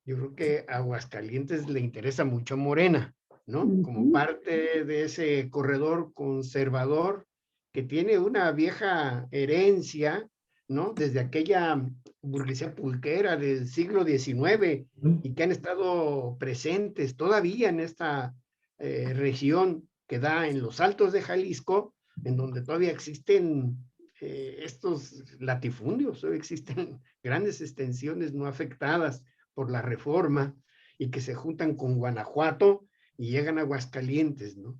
yo creo que a Aguascalientes le interesa mucho a Morena, ¿no? Como parte de ese corredor conservador que tiene una vieja herencia, ¿no? Desde aquella burguesía pulquera del siglo XIX y que han estado presentes todavía en esta región que da en los Altos de Jalisco, en donde todavía existen estos latifundios, existen grandes extensiones no afectadas por la reforma y que se juntan con Guanajuato y llegan a Aguascalientes, ¿no?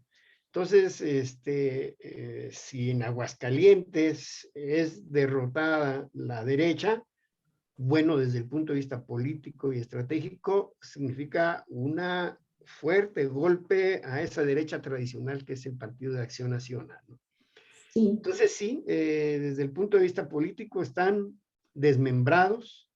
Entonces, si en Aguascalientes es derrotada la derecha, bueno, desde el punto de vista político y estratégico, significa una fuerte golpe a esa derecha tradicional que es el Partido de Acción Nacional, ¿no? Sí. Entonces, sí, desde el punto de vista político están desmembrados,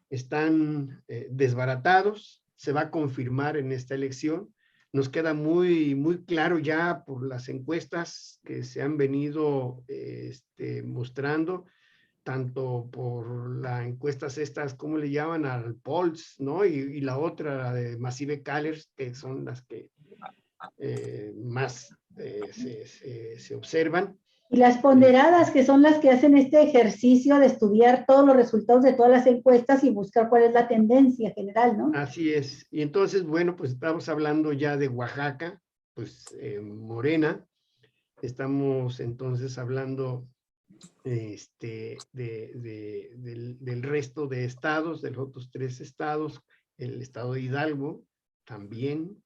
están desbaratados, se va a confirmar en esta elección. nos queda muy, muy claro ya por las encuestas que se han venido mostrando, tanto por las encuestas estas, ¿cómo le llaman? Al Pulse, ¿no? Y la otra, la de Massive Callers, que son las que más se observan. Y las ponderadas, que son las que hacen este ejercicio de estudiar todos los resultados de todas las encuestas y buscar cuál es la tendencia general, ¿no? Así es. Y entonces, bueno, pues estamos hablando ya de Oaxaca, pues Morena. Estamos entonces hablando del resto de estados, de los otros 3 estados, el estado de Hidalgo también.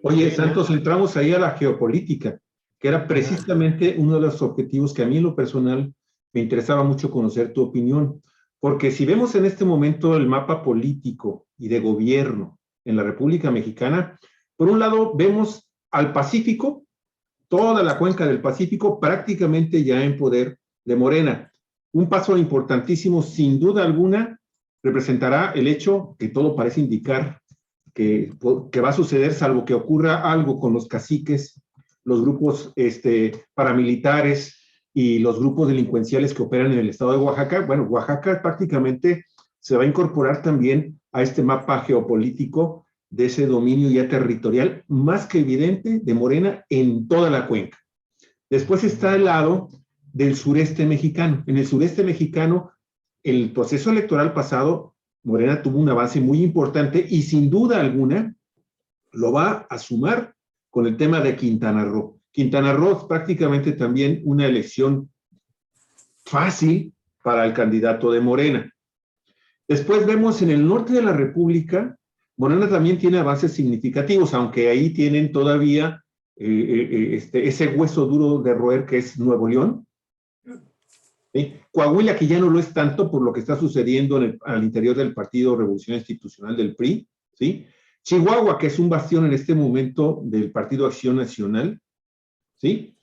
Oye, Morena. Santos, entramos ahí a la geopolítica, que era precisamente uno de los objetivos que a mí en lo personal me interesaba mucho conocer tu opinión, porque si vemos en este momento el mapa político y de gobierno en la República Mexicana, por un lado vemos al Pacífico, toda la cuenca del Pacífico prácticamente ya en poder de Morena. Un paso importantísimo, sin duda alguna, representará el hecho que todo parece indicar que va a suceder, salvo que ocurra algo con los caciques, los grupos paramilitares y los grupos delincuenciales que operan en el estado de Oaxaca. Bueno, Oaxaca prácticamente se va a incorporar también a este mapa geopolítico de ese dominio ya territorial más que evidente de Morena en toda la cuenca. Después está el lado del sureste mexicano. En el sureste mexicano, el proceso electoral pasado, Morena tuvo un avance muy importante y sin duda alguna lo va a sumar con el tema de Quintana Roo. Quintana Roo es prácticamente también una elección fácil para el candidato de Morena. Después vemos en el norte de la República, Morena también tiene avances significativos, aunque ahí tienen todavía ese hueso duro de roer que es Nuevo León. ¿Sí? Coahuila, que ya no lo es tanto por lo que está sucediendo al interior del Partido Revolución Institucional del PRI, ¿sí? Chihuahua, que es un bastión en este momento del Partido Acción Nacional, ¿sí?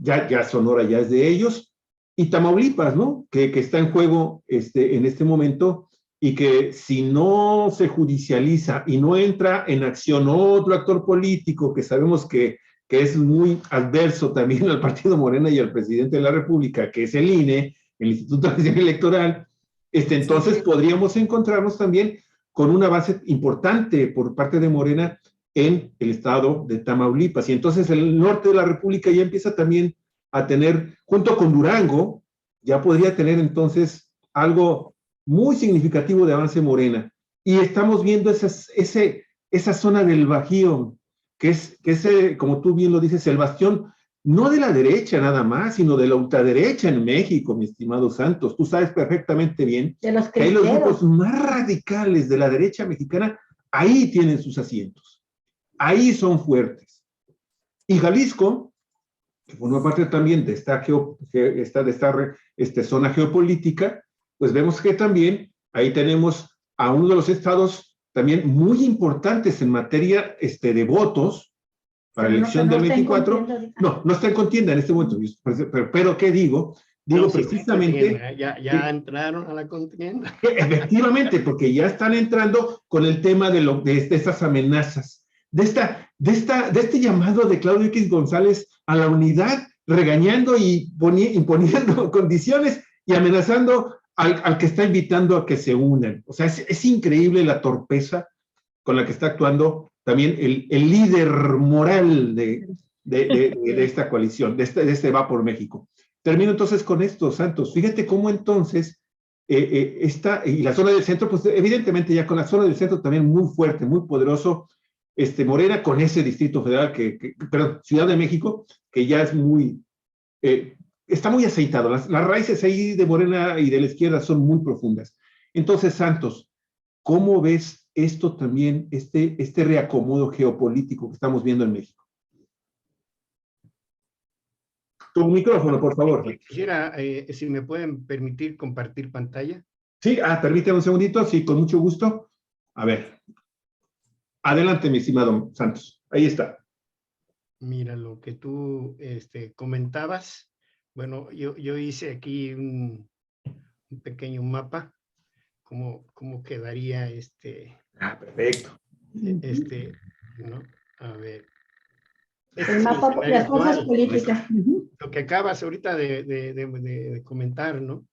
Ya Sonora ya es de ellos, y Tamaulipas, ¿no? Que está en juego en este momento, y que si no se judicializa y no entra en acción otro actor político que sabemos que es muy adverso también al Partido Morena y al presidente de la República, que es el INE, el Instituto Nacional Electoral, entonces podríamos encontrarnos también con una base importante por parte de Morena en el estado de Tamaulipas. Y entonces el norte de la República ya empieza también a tener, junto con Durango, ya podría tener entonces algo muy significativo de avance Morena. Y estamos viendo esa zona del Bajío, que es como tú bien lo dices, el bastión no de la derecha nada más, sino de la ultraderecha en México, mi estimado Santos. Tú sabes perfectamente bien que hay los grupos más radicales de la derecha mexicana, ahí tienen sus asientos, ahí son fuertes. Y Jalisco, que forma parte también de esta zona geopolítica, pues vemos que también ahí tenemos a uno de los estados también muy importantes en materia de votos para la elección del 24. No está en contienda en este momento, pero ¿qué digo? Digo no, precisamente... Ya entraron a la contienda. Efectivamente, porque ya están entrando con el tema de estas amenazas, de este llamado de Claudio X González a la unidad, regañando y imponiendo condiciones y amenazando al que está invitando a que se unan. O sea, es increíble la torpeza con la que está actuando también el líder moral de esta coalición, de este Va por México. Termino entonces con esto, Santos. Fíjate cómo entonces y la zona del centro, pues evidentemente ya con la zona del centro también muy fuerte, muy poderoso, Morena con ese Distrito Federal, perdón, Ciudad de México, que ya es está muy aceitado. Las raíces ahí de Morena y de la izquierda son muy profundas. Entonces, Santos, ¿cómo ves esto también, este reacomodo geopolítico que estamos viendo en México? Tu micrófono, por favor. Quisiera, si me pueden permitir compartir pantalla. Sí, permíteme un segundito, sí, con mucho gusto. A ver. Adelante, mi estimado Santos. Ahí está. Mira, lo que tú comentabas. Bueno, yo hice aquí un pequeño mapa. ¿Cómo quedaría perfecto. ¿no? A ver. El mapa, las fuerzas políticas. Lo que acabas ahorita de comentar, ¿no?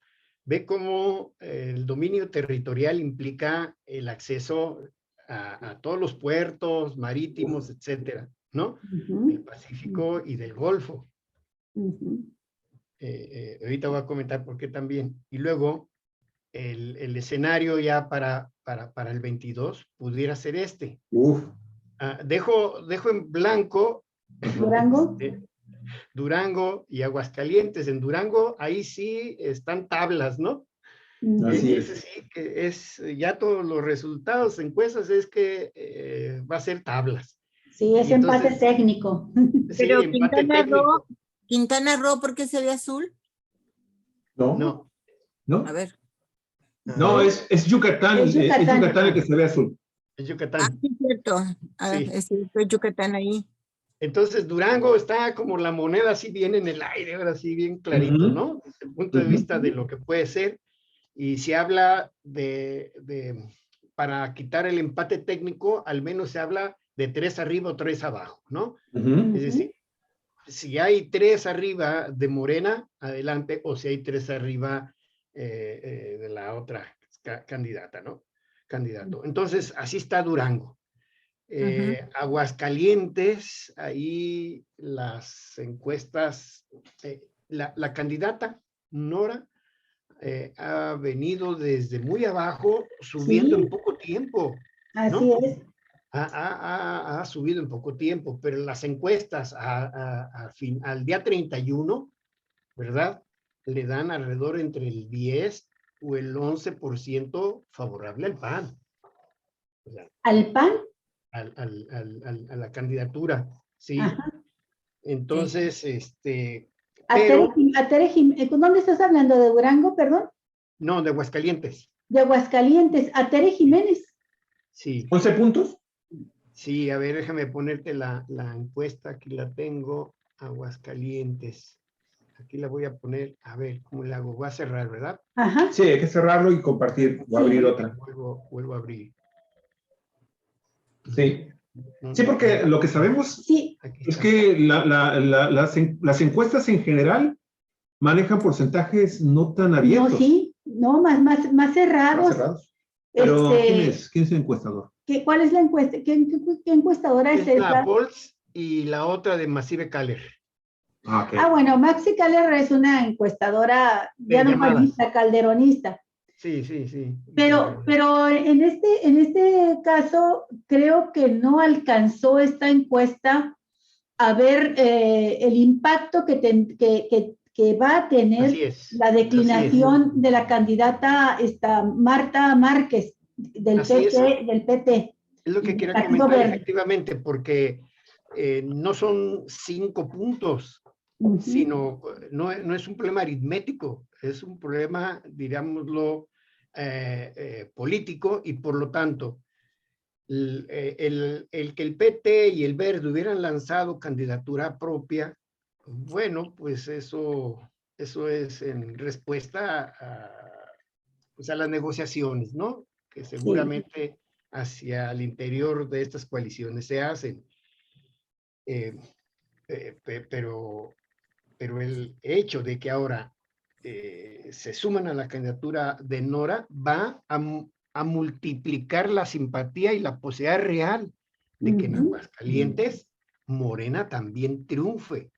Ve cómo el dominio territorial implica el acceso a todos los puertos marítimos, etcétera, ¿no? Del Pacífico y del Golfo. Ahorita voy a comentar por qué también. Y luego, el escenario ya para el 22 pudiera ser este. Dejo en blanco Durango. Durango y Aguascalientes. En Durango, ahí sí están tablas, ¿no? Así Ese sí que es, ya todos los resultados, encuestas, es que va a ser tablas. Sí, es empate técnico. Sí, pero empate técnico. Quintana Roo, ¿por qué se ve azul? No. A ver. No, es Yucatán. Es Yucatán el que se ve azul. Es Yucatán. Ah, sí, cierto. Sí. Es cierto, Yucatán ahí. Entonces, Durango está como la moneda así bien en el aire, ahora sí bien clarito, ¿no? Desde el punto de vista de lo que puede ser. Y se habla para quitar el empate técnico, al menos se habla de 3 arriba o 3 abajo, ¿no? Es decir, si hay 3 arriba de Morena, adelante, o si hay 3 arriba de la otra candidata, ¿no? Candidato. Entonces, así está Durango. Aguascalientes, ahí las encuestas, la candidata Nora ha venido desde muy abajo, subiendo en poco tiempo, ¿no? Así es. Ha subido en poco tiempo, pero las encuestas al día 31, ¿verdad? Le dan alrededor entre el 10 o el 11% favorable al PAN. O sea, ¿al PAN? a la candidatura, ¿sí? Ajá. Entonces, ¿Dónde estás hablando? ¿De Durango, perdón? No, de Aguascalientes. De Aguascalientes, a Tere Jiménez. Sí. ¿11 puntos? Sí, a ver, déjame ponerte la encuesta, aquí la tengo, Aguascalientes. Aquí la voy a poner, a ver, ¿cómo la hago? Voy a cerrar, ¿verdad? Ajá. Sí, hay que cerrarlo y compartir, o abrir otra. Vuelvo a abrir. Sí. Sí, porque lo que sabemos es que las encuestas en general manejan porcentajes no tan abiertos. No, sí, no, más cerrados. Más cerrados. Pero, ¿quién es el encuestador? ¿Cuál es la encuesta? ¿Qué encuestadora es esa? La Pulse y la otra de Massive Caller. Okay. Bueno, Maxi Caller es una encuestadora ya no panista, calderonista. Sí, sí, sí. Pero en este caso, creo que no alcanzó esta encuesta a ver el impacto que va a tener la declinación de la candidata Marta Márquez del PT. Es lo que quería comentar, efectivamente, porque no son 5 puntos, sino no es un problema aritmético, es un problema, digámoslo, político, y por lo tanto, el que el PT y el Verde hubieran lanzado candidatura propia, bueno, pues eso es en respuesta a las negociaciones, ¿no? Que seguramente hacia el interior de estas coaliciones se hacen. Pero el hecho de que ahora se suman a la candidatura de Nora va a multiplicar la simpatía y la posibilidad real de que en Aguascalientes Morena también triunfe,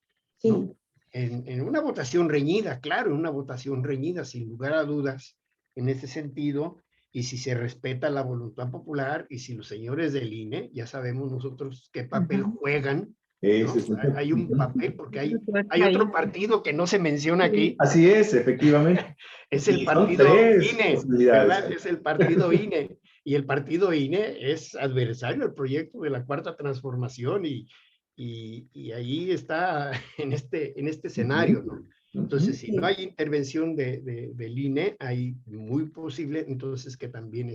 ¿no? En una votación reñida, claro, en una votación reñida, sin lugar a dudas, en ese sentido, y si se respeta la voluntad popular, y si los señores del INE, ya sabemos nosotros qué papel juegan, ¿no? Hay un papel, porque hay otro partido que no se menciona aquí. Así es, efectivamente. Es el partido INE, ¿verdad? Es el partido INE. Y el partido INE es adversario del proyecto de la Cuarta Transformación, y ahí está en este escenario, ¿no? Entonces, si no hay intervención del INE, hay muy posible entonces que también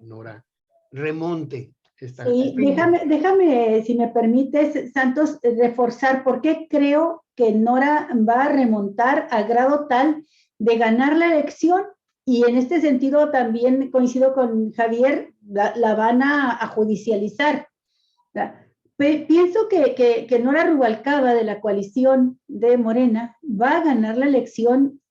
Nora remonte. Sí, déjame, si me permites, Santos, reforzar por qué creo que Nora va a remontar a grado tal de ganar la elección, y en este sentido también coincido con Javier, la van a judicializar. Pienso que Nora Rubalcaba, de la coalición de Morena, va a ganar la elección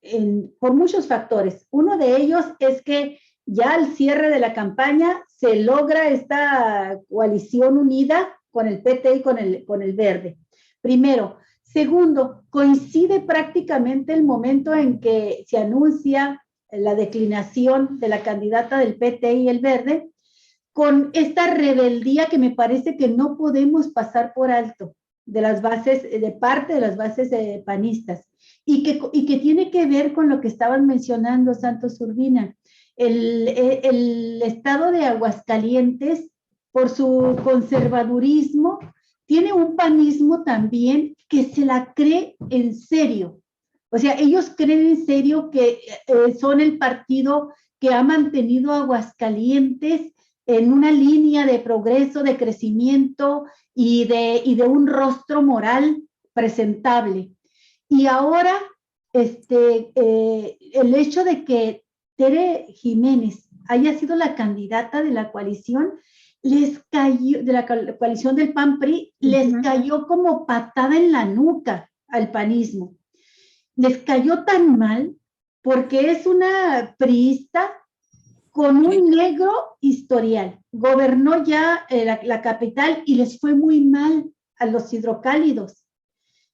por muchos factores. Uno de ellos es que ya al cierre de la campaña se logra esta coalición unida con el PT y con el Verde. Primero. Segundo, coincide prácticamente el momento en que se anuncia la declinación de la candidata del PT y el Verde, con esta rebeldía que me parece que no podemos pasar por alto de las bases, de parte de las bases panistas, y que tiene que ver con lo que estaban mencionando Santos Urbina. El estado de Aguascalientes, por su conservadurismo, tiene un panismo también que se la cree en serio. O sea, ellos creen en serio que son el partido que ha mantenido a Aguascalientes en una línea de progreso, de crecimiento y de un rostro moral presentable. Y ahora, el hecho de que Tere Jiménez haya sido la candidata de la coalición, les cayó, de la coalición del PAN-PRI, les cayó como patada en la nuca al panismo. Les cayó tan mal porque es una priista con un negro historial. Gobernó ya la capital y les fue muy mal a los hidrocálidos.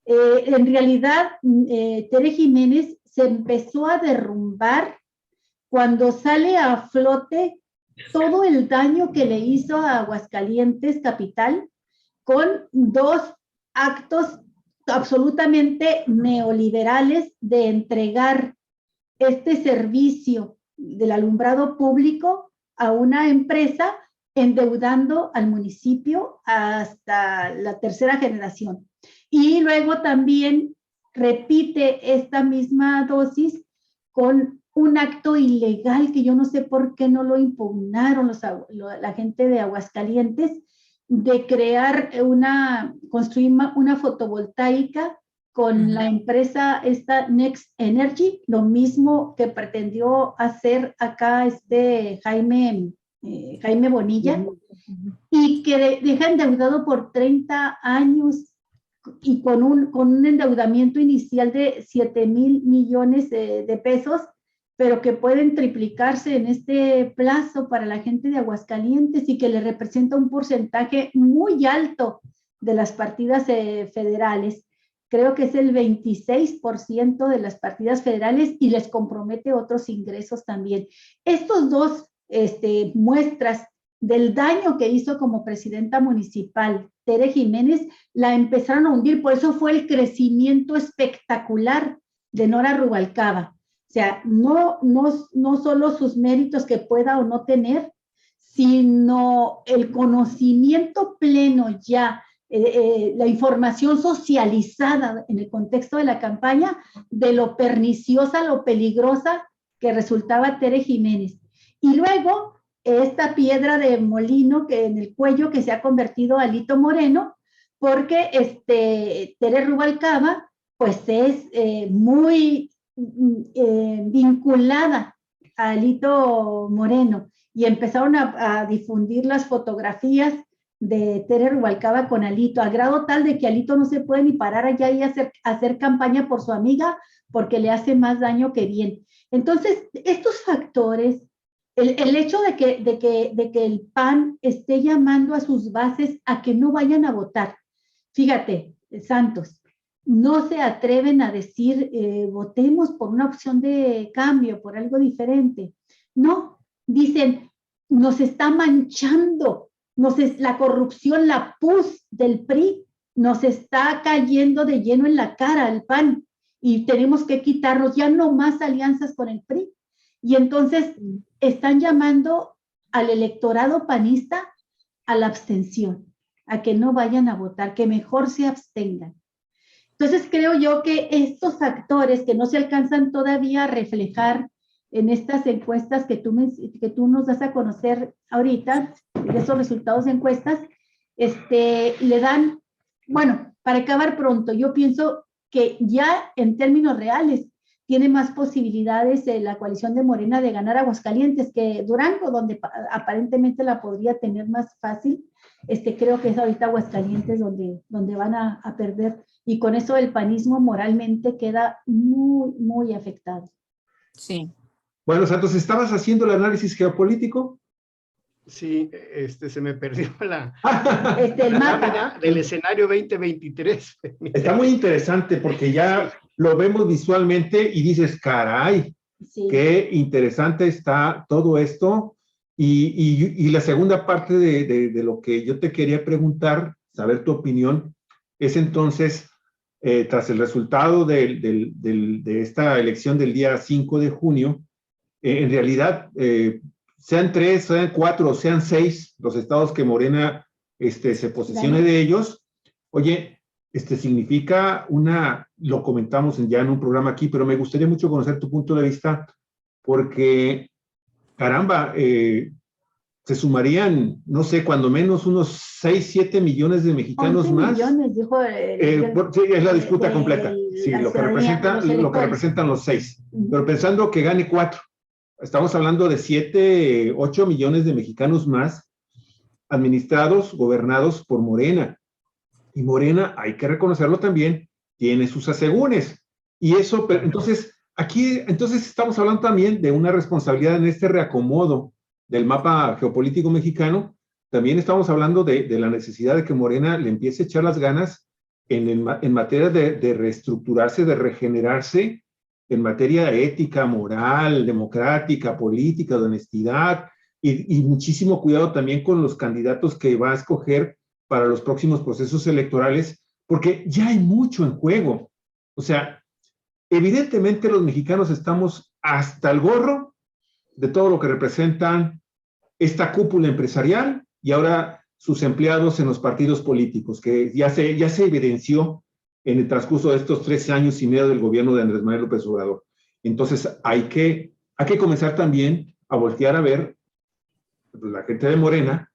En realidad, Tere Jiménez se empezó a derrumbar cuando sale a flote todo el daño que le hizo a Aguascalientes capital con dos actos absolutamente neoliberales de entregar este servicio del alumbrado público a una empresa, endeudando al municipio hasta la tercera generación. Y luego también repite esta misma dosis con un acto ilegal que yo no sé por qué no lo impugnaron la gente de Aguascalientes, de crear construir una fotovoltaica con la empresa esta Next Energy, lo mismo que pretendió hacer acá Jaime Bonilla, y que deja endeudado por 30 años y con un endeudamiento inicial de 7,000 millones de pesos, pero que pueden triplicarse en este plazo para la gente de Aguascalientes y que le representa un porcentaje muy alto de las partidas federales. Creo que es el 26% de las partidas federales y les compromete otros ingresos también. Estos dos muestras del daño que hizo como presidenta municipal Tere Jiménez la empezaron a hundir, por eso fue el crecimiento espectacular de Nora Rubalcaba. O sea, no solo sus méritos que pueda o no tener, sino el conocimiento pleno ya, la información socializada en el contexto de la campaña de lo perniciosa, lo peligrosa que resultaba Tere Jiménez. Y luego esta piedra de molino que en el cuello que se ha convertido Alito Moreno, porque Tere Rubalcaba pues es muy vinculada a Alito Moreno, y empezaron a difundir las fotografías de Tere Rubalcaba con Alito, a grado tal de que Alito no se puede ni parar allá y hacer campaña por su amiga porque le hace más daño que bien. Entonces, estos factores, el hecho de que el PAN esté llamando a sus bases a que no vayan a votar. Fíjate, Santos, no se atreven a decir votemos por una opción de cambio, por algo diferente. No, dicen, nos está manchando, la corrupción, la pus del PRI, nos está cayendo de lleno en la cara al PAN y tenemos que quitarnos ya no más alianzas con el PRI. Y entonces están llamando al electorado panista a la abstención, a que no vayan a votar, que mejor se abstengan. Entonces creo yo que estos factores que no se alcanzan todavía a reflejar en estas encuestas que tú nos das a conocer ahorita, de esos resultados de encuestas, le dan, bueno, para acabar pronto, yo pienso que ya en términos reales tiene más posibilidades la coalición de Morena de ganar Aguascalientes que Durango, donde aparentemente la podría tener más fácil. Creo que es ahorita Aguascalientes donde van a perder, y con eso el panismo moralmente queda muy, muy afectado. Sí. Bueno, Santos, ¿estabas haciendo el análisis geopolítico? Sí, se me perdió la El mapa lámina del escenario 2023. Está muy interesante porque ya lo vemos visualmente y dices, caray, sí. Qué interesante está todo esto. Y la segunda parte de lo que yo te quería preguntar, saber tu opinión, es entonces, tras el resultado de esta elección del día 5 de junio, en realidad, sean 3, sean 4, o sean 6 los estados que Morena se posesione de ellos, oye, significa lo comentamos ya en un programa aquí, pero me gustaría mucho conocer tu punto de vista, porque, caramba, se sumarían, no sé, cuando menos unos 6, 7 millones de mexicanos 11 más. millones, dijo Sí, es la disputa completa. Sí, lo que representan los 6. Pero pensando que gane 4, estamos hablando de 7, 8 millones de mexicanos más administrados, gobernados por Morena. Y Morena, hay que reconocerlo también, tiene sus asegúnes. Y eso, entonces, aquí, estamos hablando también de una responsabilidad en este reacomodo del mapa geopolítico mexicano. También estamos hablando de la necesidad de que Morena le empiece a echar las ganas en materia de reestructurarse, de regenerarse, en materia ética, moral, democrática, política, de honestidad, y muchísimo cuidado también con los candidatos que va a escoger para los próximos procesos electorales, porque ya hay mucho en juego. O sea, evidentemente los mexicanos estamos hasta el gorro de todo lo que representan esta cúpula empresarial y ahora sus empleados en los partidos políticos, que ya se evidenció en el transcurso de estos 13 años y medio del gobierno de Andrés Manuel López Obrador. Entonces, hay que comenzar también a voltear a ver la gente de Morena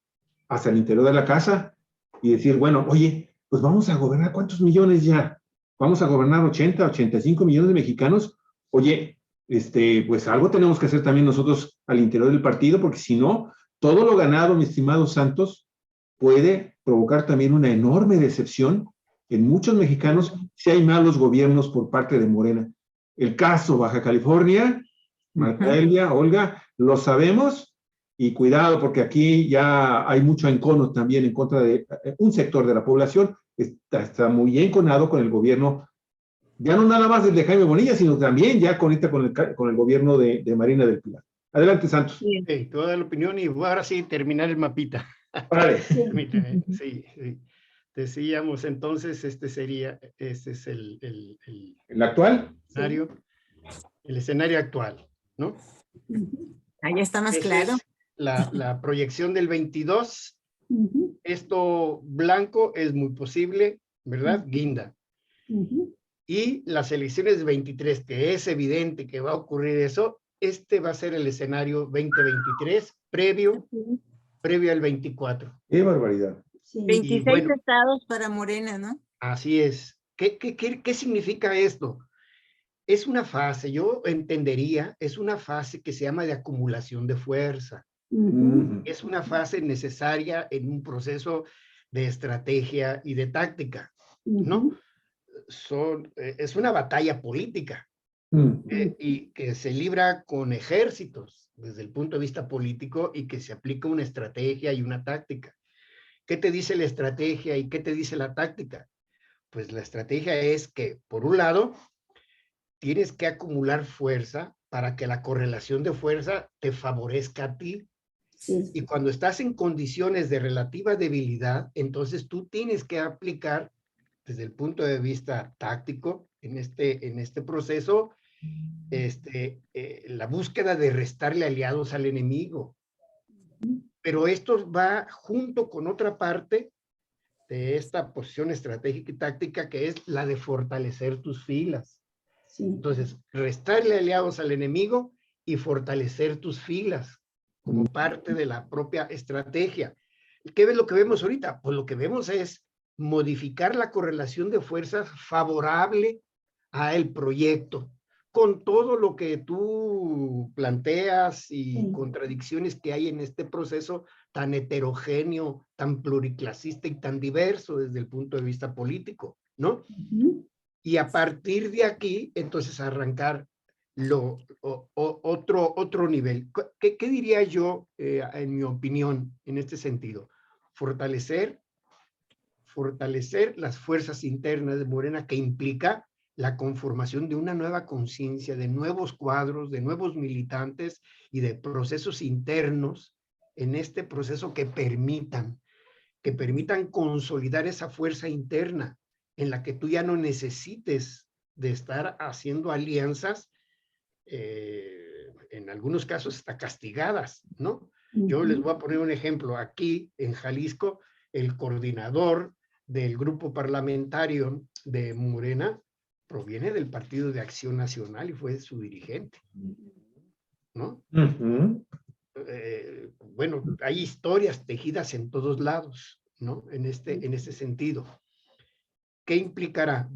hacia el interior de la casa y decir, bueno, oye, pues vamos a gobernar, ¿cuántos millones ya? Vamos a gobernar 80, 85 millones de mexicanos. Oye, pues algo tenemos que hacer también nosotros al interior del partido, porque si no, todo lo ganado, mi estimado Santos, puede provocar también una enorme decepción en muchos mexicanos si hay malos gobiernos por parte de Morena. El caso Baja California, Marta Elia, Olga, lo sabemos. Y cuidado, porque aquí ya hay mucho encono también en contra de un sector de la población. Está muy enconado con el gobierno, ya no nada más desde Jaime Bonilla, sino también ya conecta con el gobierno de Marina del Pilar. Adelante, Santos. Sí, te voy a dar la opinión y ahora sí terminar el mapita. Vale. Permíteme, sí. Decíamos entonces, este es ¿El actual? Escenario, el escenario actual, ¿no? Ahí está más Ese claro. Es la proyección del 22, esto blanco es muy posible, ¿verdad? Guinda. Y las elecciones del 23, que es evidente que va a ocurrir eso, va a ser el escenario 2023 previo al 24. ¡Qué barbaridad! Sí. 26 bueno, estados para Morena, ¿no? Así es. ¿Qué significa esto? Es una fase, yo entendería, es una fase que se llama de acumulación de fuerza. Es una fase necesaria en un proceso de estrategia y de táctica, ¿no? Es una batalla política y que se libra con ejércitos desde el punto de vista político y que se aplica una estrategia y una táctica. ¿Qué te dice la estrategia y qué te dice la táctica? Pues la estrategia es que, por un lado, tienes que acumular fuerza para que la correlación de fuerza te favorezca a ti. Sí. Y cuando estás en condiciones de relativa debilidad, entonces tú tienes que aplicar desde el punto de vista táctico en este proceso la búsqueda de restarle aliados al enemigo. Pero esto va junto con otra parte de esta posición estratégica y táctica que es la de fortalecer tus filas. Sí. Entonces, restarle aliados al enemigo y fortalecer tus filas como parte de la propia estrategia. ¿Qué es lo que vemos ahorita? Pues lo que vemos es modificar la correlación de fuerzas favorable a el proyecto. con todo lo que tú planteas y Sí. contradicciones que hay en este proceso tan heterogéneo, tan pluriclasista y tan diverso desde el punto de vista político, ¿no? Ujú. Y a partir de aquí, entonces arrancar otro nivel. ¿Qué diría yo, en mi opinión, en este sentido? Fortalecer las fuerzas internas de Morena, que implica la conformación de una nueva conciencia, de nuevos cuadros, de nuevos militantes y de procesos internos en este proceso que permitan consolidar esa fuerza interna en la que tú ya no necesites de estar haciendo alianzas, en algunos casos hasta castigadas, ¿no? Yo les voy a poner un ejemplo. Aquí en Jalisco, el coordinador del grupo parlamentario de Morena proviene del Partido de Acción Nacional y fue su dirigente, ¿no? Ujú. Bueno, hay historias tejidas en todos lados, ¿no? En este sentido. ¿Qué implicará?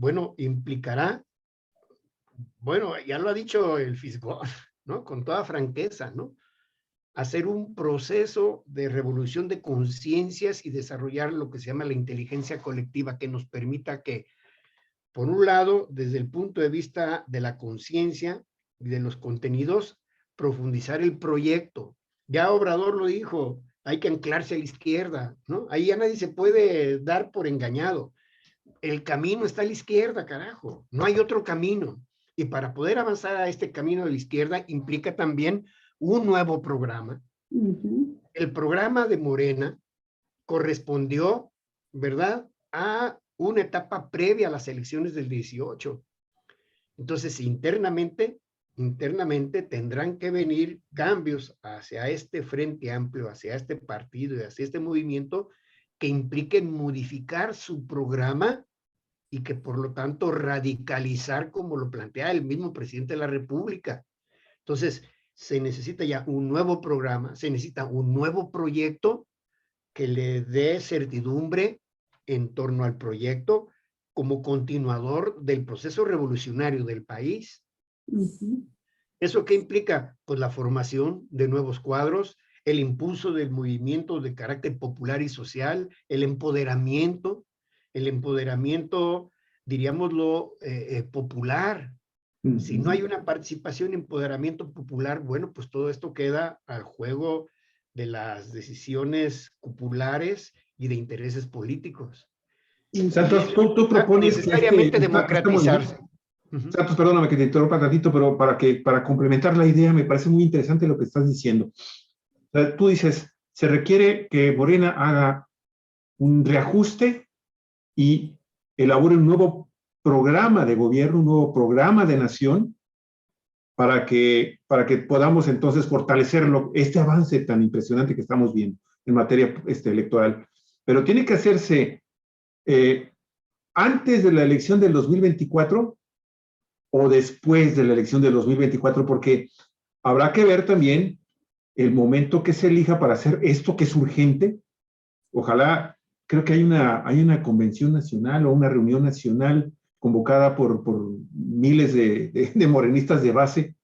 Bueno, ya lo ha dicho el fiscal, ¿no? Con toda franqueza, ¿no? Hacer un proceso de revolución de conciencias y desarrollar lo que se llama la inteligencia colectiva, que nos permita que, por un lado, desde el punto de vista de la conciencia y de los contenidos, profundizar el proyecto. Ya Obrador lo dijo, hay que anclarse a la izquierda, ¿no? Ahí ya nadie se puede dar por engañado. El camino está a la izquierda, carajo. No hay otro camino. Y para poder avanzar a este camino de la izquierda implica también un nuevo programa. Ujú. El programa de Morena correspondió, ¿verdad?, a una etapa previa a las elecciones del 18. Entonces, internamente tendrán que venir cambios hacia este Frente Amplio, hacia este partido y hacia este movimiento que impliquen modificar su programa y que por lo tanto radicalizar, como lo plantea el mismo presidente de la República. Entonces, se necesita ya un nuevo programa, se necesita un nuevo proyecto que le dé certidumbre en torno al proyecto como continuador del proceso revolucionario del país. Ujú. ¿Eso qué implica? Pues la formación de nuevos cuadros, el impulso del movimiento de carácter popular y social, el empoderamiento, diríamoslo, popular. Si no hay una participación, empoderamiento popular, bueno, pues todo esto queda al juego de las decisiones populares y de intereses políticos. Santos, tú propones que Necesariamente está muy bien. democratizarse. Uh-huh. Santos, perdóname que te interrumpa tantito, pero para complementar la idea, me parece muy interesante lo que estás diciendo. O sea, tú dices, se requiere que Morena haga un reajuste y elabore un nuevo programa de gobierno, un nuevo programa de nación, para que podamos entonces fortalecer este avance tan impresionante que estamos viendo en materia electoral. Pero tiene que hacerse antes de la elección del 2024 o después de la elección del 2024, porque habrá que ver también el momento que se elija para hacer esto que es urgente. Ojalá, creo que hay una convención nacional o una reunión nacional convocada por miles de morenistas de base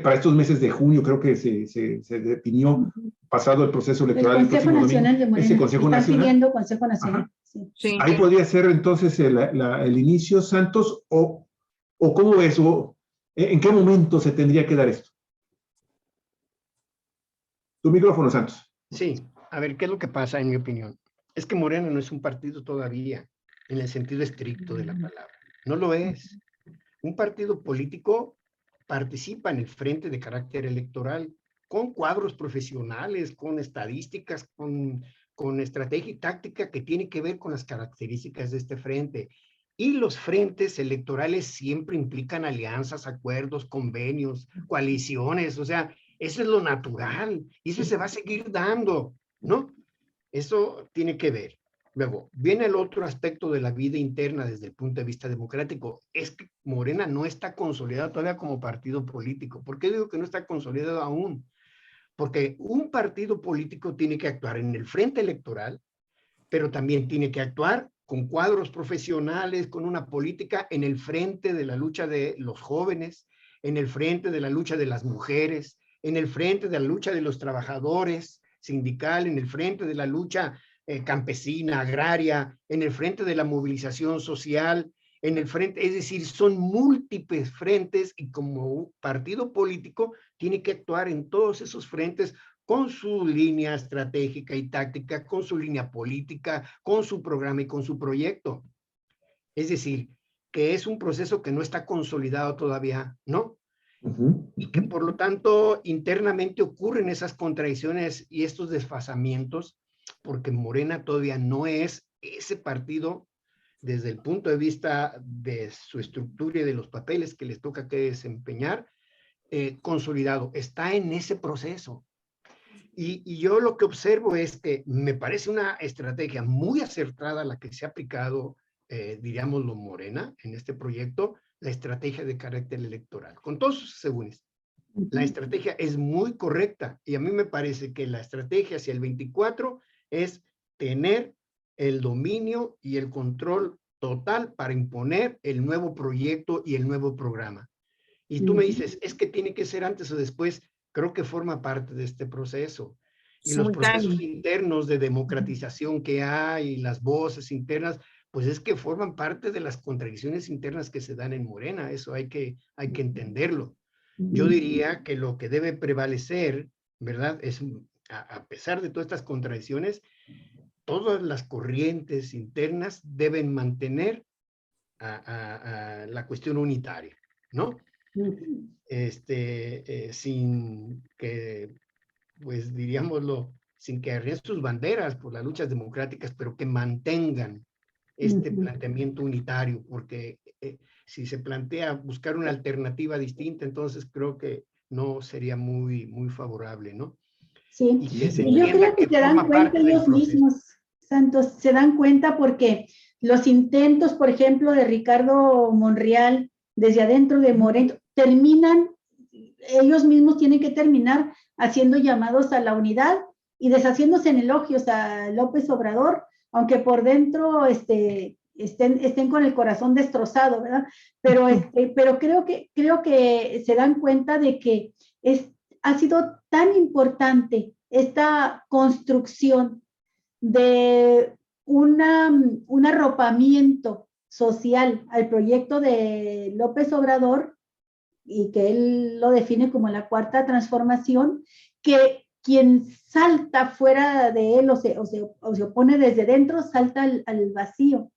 para estos meses de junio. Creo que se definió, pasado el proceso electoral. El Consejo Nacional de Morena. Ese Consejo Están Nacional. pidiendo Consejo Nacional. Sí. Sí. Ahí podría ser entonces el inicio, Santos, o cómo ves, o en qué momento se tendría que dar esto. Tu micrófono, Santos. Sí, a ver, ¿qué es lo que pasa en mi opinión? Es que Morena no es un partido todavía, en el sentido estricto de la palabra. No lo es. Un partido político participa en el frente de carácter electoral con cuadros profesionales, con estadísticas, con estrategia y táctica que tiene que ver con las características de este frente. Y los frentes electorales siempre implican alianzas, acuerdos, convenios, coaliciones, o sea, eso es lo natural, y eso se va a seguir dando, ¿no? Eso tiene que ver. Luego, viene el otro aspecto de la vida interna desde el punto de vista democrático. Es que Morena no está consolidado todavía como partido político. ¿Por qué digo que no está consolidado aún? Porque un partido político tiene que actuar en el frente electoral, pero también tiene que actuar con cuadros profesionales, con una política en el frente de la lucha de los jóvenes, en el frente de la lucha de las mujeres, en el frente de la lucha de los trabajadores sindical, en el frente de la lucha campesina, agraria, en el frente de la movilización social, en el frente, es decir, son múltiples frentes y como partido político tiene que actuar en todos esos frentes con su línea estratégica y táctica, con su línea política, con su programa y con su proyecto. Es decir, que es un proceso que no está consolidado todavía, ¿no? Y que por lo tanto internamente ocurren esas contradicciones y estos desfasamientos, porque Morena todavía no es ese partido desde el punto de vista de su estructura y de los papeles que les toca que desempeñar, consolidado, está en ese proceso. Y yo lo que observo es que me parece una estrategia muy acertada la que se ha aplicado, diríamoslo, Morena, en este proyecto, la estrategia de carácter electoral, con todos sus asegúnes. La estrategia es muy correcta y a mí me parece que la estrategia hacia el 24 es tener el dominio y el control total para imponer el nuevo proyecto y el nuevo programa. Y tú me dices, es que tiene que ser antes o después. Creo que forma parte de este proceso. Y los procesos internos de democratización que hay, las voces internas, pues es que forman parte de las contradicciones internas que se dan en Morena. Eso hay que entenderlo. Yo diría que lo que debe prevalecer, ¿verdad? Es, a pesar de todas estas contradicciones, todas las corrientes internas deben mantener a la cuestión unitaria, ¿no? Sin que, pues diríamoslo, sin que arriesguen sus banderas por las luchas democráticas, pero que mantengan este planteamiento unitario, porque si se plantea buscar una alternativa distinta, entonces creo que no sería muy favorable, ¿no? Sí, Y que se yo entienda creo que se dan cuenta ellos mismos, Santos, se dan cuenta porque los intentos, por ejemplo, de Ricardo Monreal, desde adentro de Moreno, terminan, ellos mismos tienen que terminar haciendo llamados a la unidad y deshaciéndose en elogios a López Obrador, aunque por dentro estén con el corazón destrozado, ¿verdad? Pero creo que se dan cuenta de que ha sido tan importante esta construcción de un arropamiento social al proyecto de López Obrador, y que él lo define como la cuarta transformación, que quien salta fuera de él o se opone desde dentro, salta al vacío.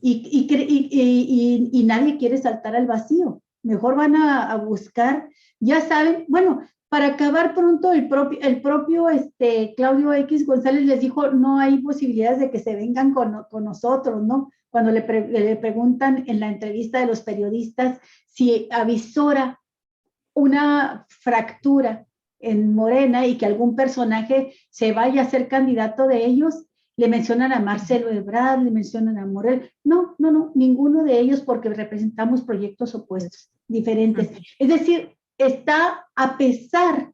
Y nadie quiere saltar al vacío. Mejor van a buscar, ya saben, bueno, para acabar pronto, el propio Claudio X González les dijo, no hay posibilidades de que se vengan con nosotros, ¿no? Cuando le preguntan en la entrevista de los periodistas si avisora una fractura en Morena y que algún personaje se vaya a ser candidato de ellos, le mencionan a Marcelo Ebrard, le mencionan a Morel. No, ninguno de ellos, porque representamos proyectos opuestos, diferentes. Es decir, está a pesar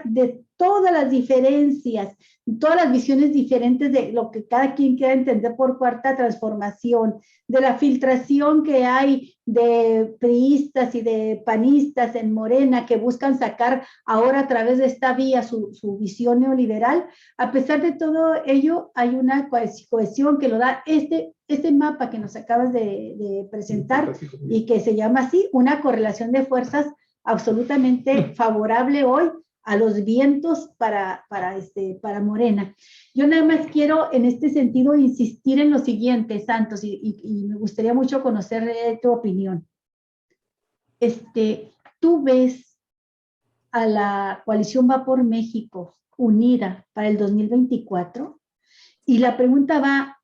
de todas las diferencias, todas las visiones diferentes de lo que cada quien quiera entender por cuarta transformación, de la filtración que hay de priistas y de panistas en Morena que buscan sacar ahora a través de esta vía su visión neoliberal. A pesar de todo ello, hay una cohesión que lo da este mapa que nos acabas de presentar y que se llama así, una correlación de fuerzas absolutamente favorable hoy a los vientos para Morena. Yo nada más quiero en este sentido insistir en lo siguiente, Santos, y me gustaría mucho conocer tu opinión. ¿Tú ves a la coalición Va por México unida para el 2024? Y la pregunta va,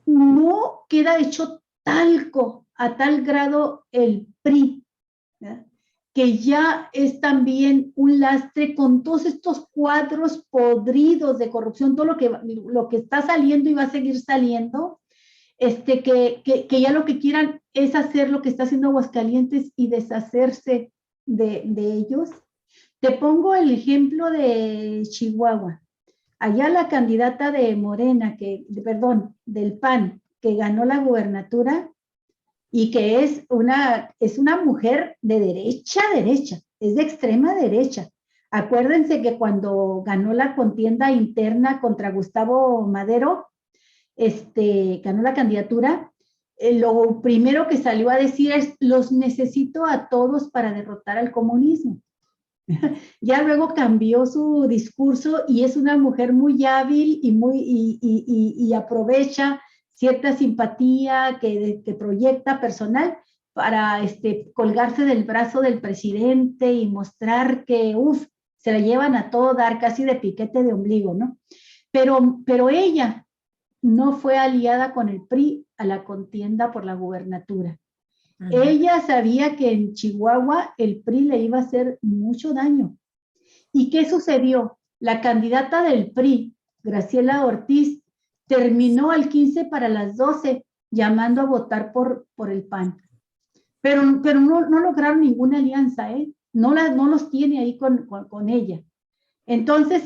¿no queda hecho talco a tal grado el PRI, ¿verdad?, que ya es también un lastre con todos estos cuadros podridos de corrupción, todo lo que está saliendo y va a seguir saliendo, que ya lo que quieran es hacer lo que está haciendo Aguascalientes y deshacerse de ellos? Te pongo el ejemplo de Chihuahua. Allá la candidata de Morena, del PAN, que ganó la gubernatura, y que es una mujer de derecha, es de extrema derecha. Acuérdense que cuando ganó la contienda interna contra Gustavo Madero, ganó la candidatura, lo primero que salió a decir es: los necesito a todos para derrotar al comunismo. Ya luego cambió su discurso y es una mujer muy hábil y aprovecha cierta simpatía que proyecta personal para colgarse del brazo del presidente y mostrar que, se la llevan a todo dar, casi de piquete de ombligo, ¿no? Pero ella no fue aliada con el PRI a la contienda por la gubernatura. Ella sabía que en Chihuahua el PRI le iba a hacer mucho daño. ¿Y qué sucedió? La candidata del PRI, Graciela Ortiz, terminó al 15 para las 12 llamando a votar por el PAN. Pero no lograron ninguna alianza, ¿eh? No los tiene ahí con ella. Entonces,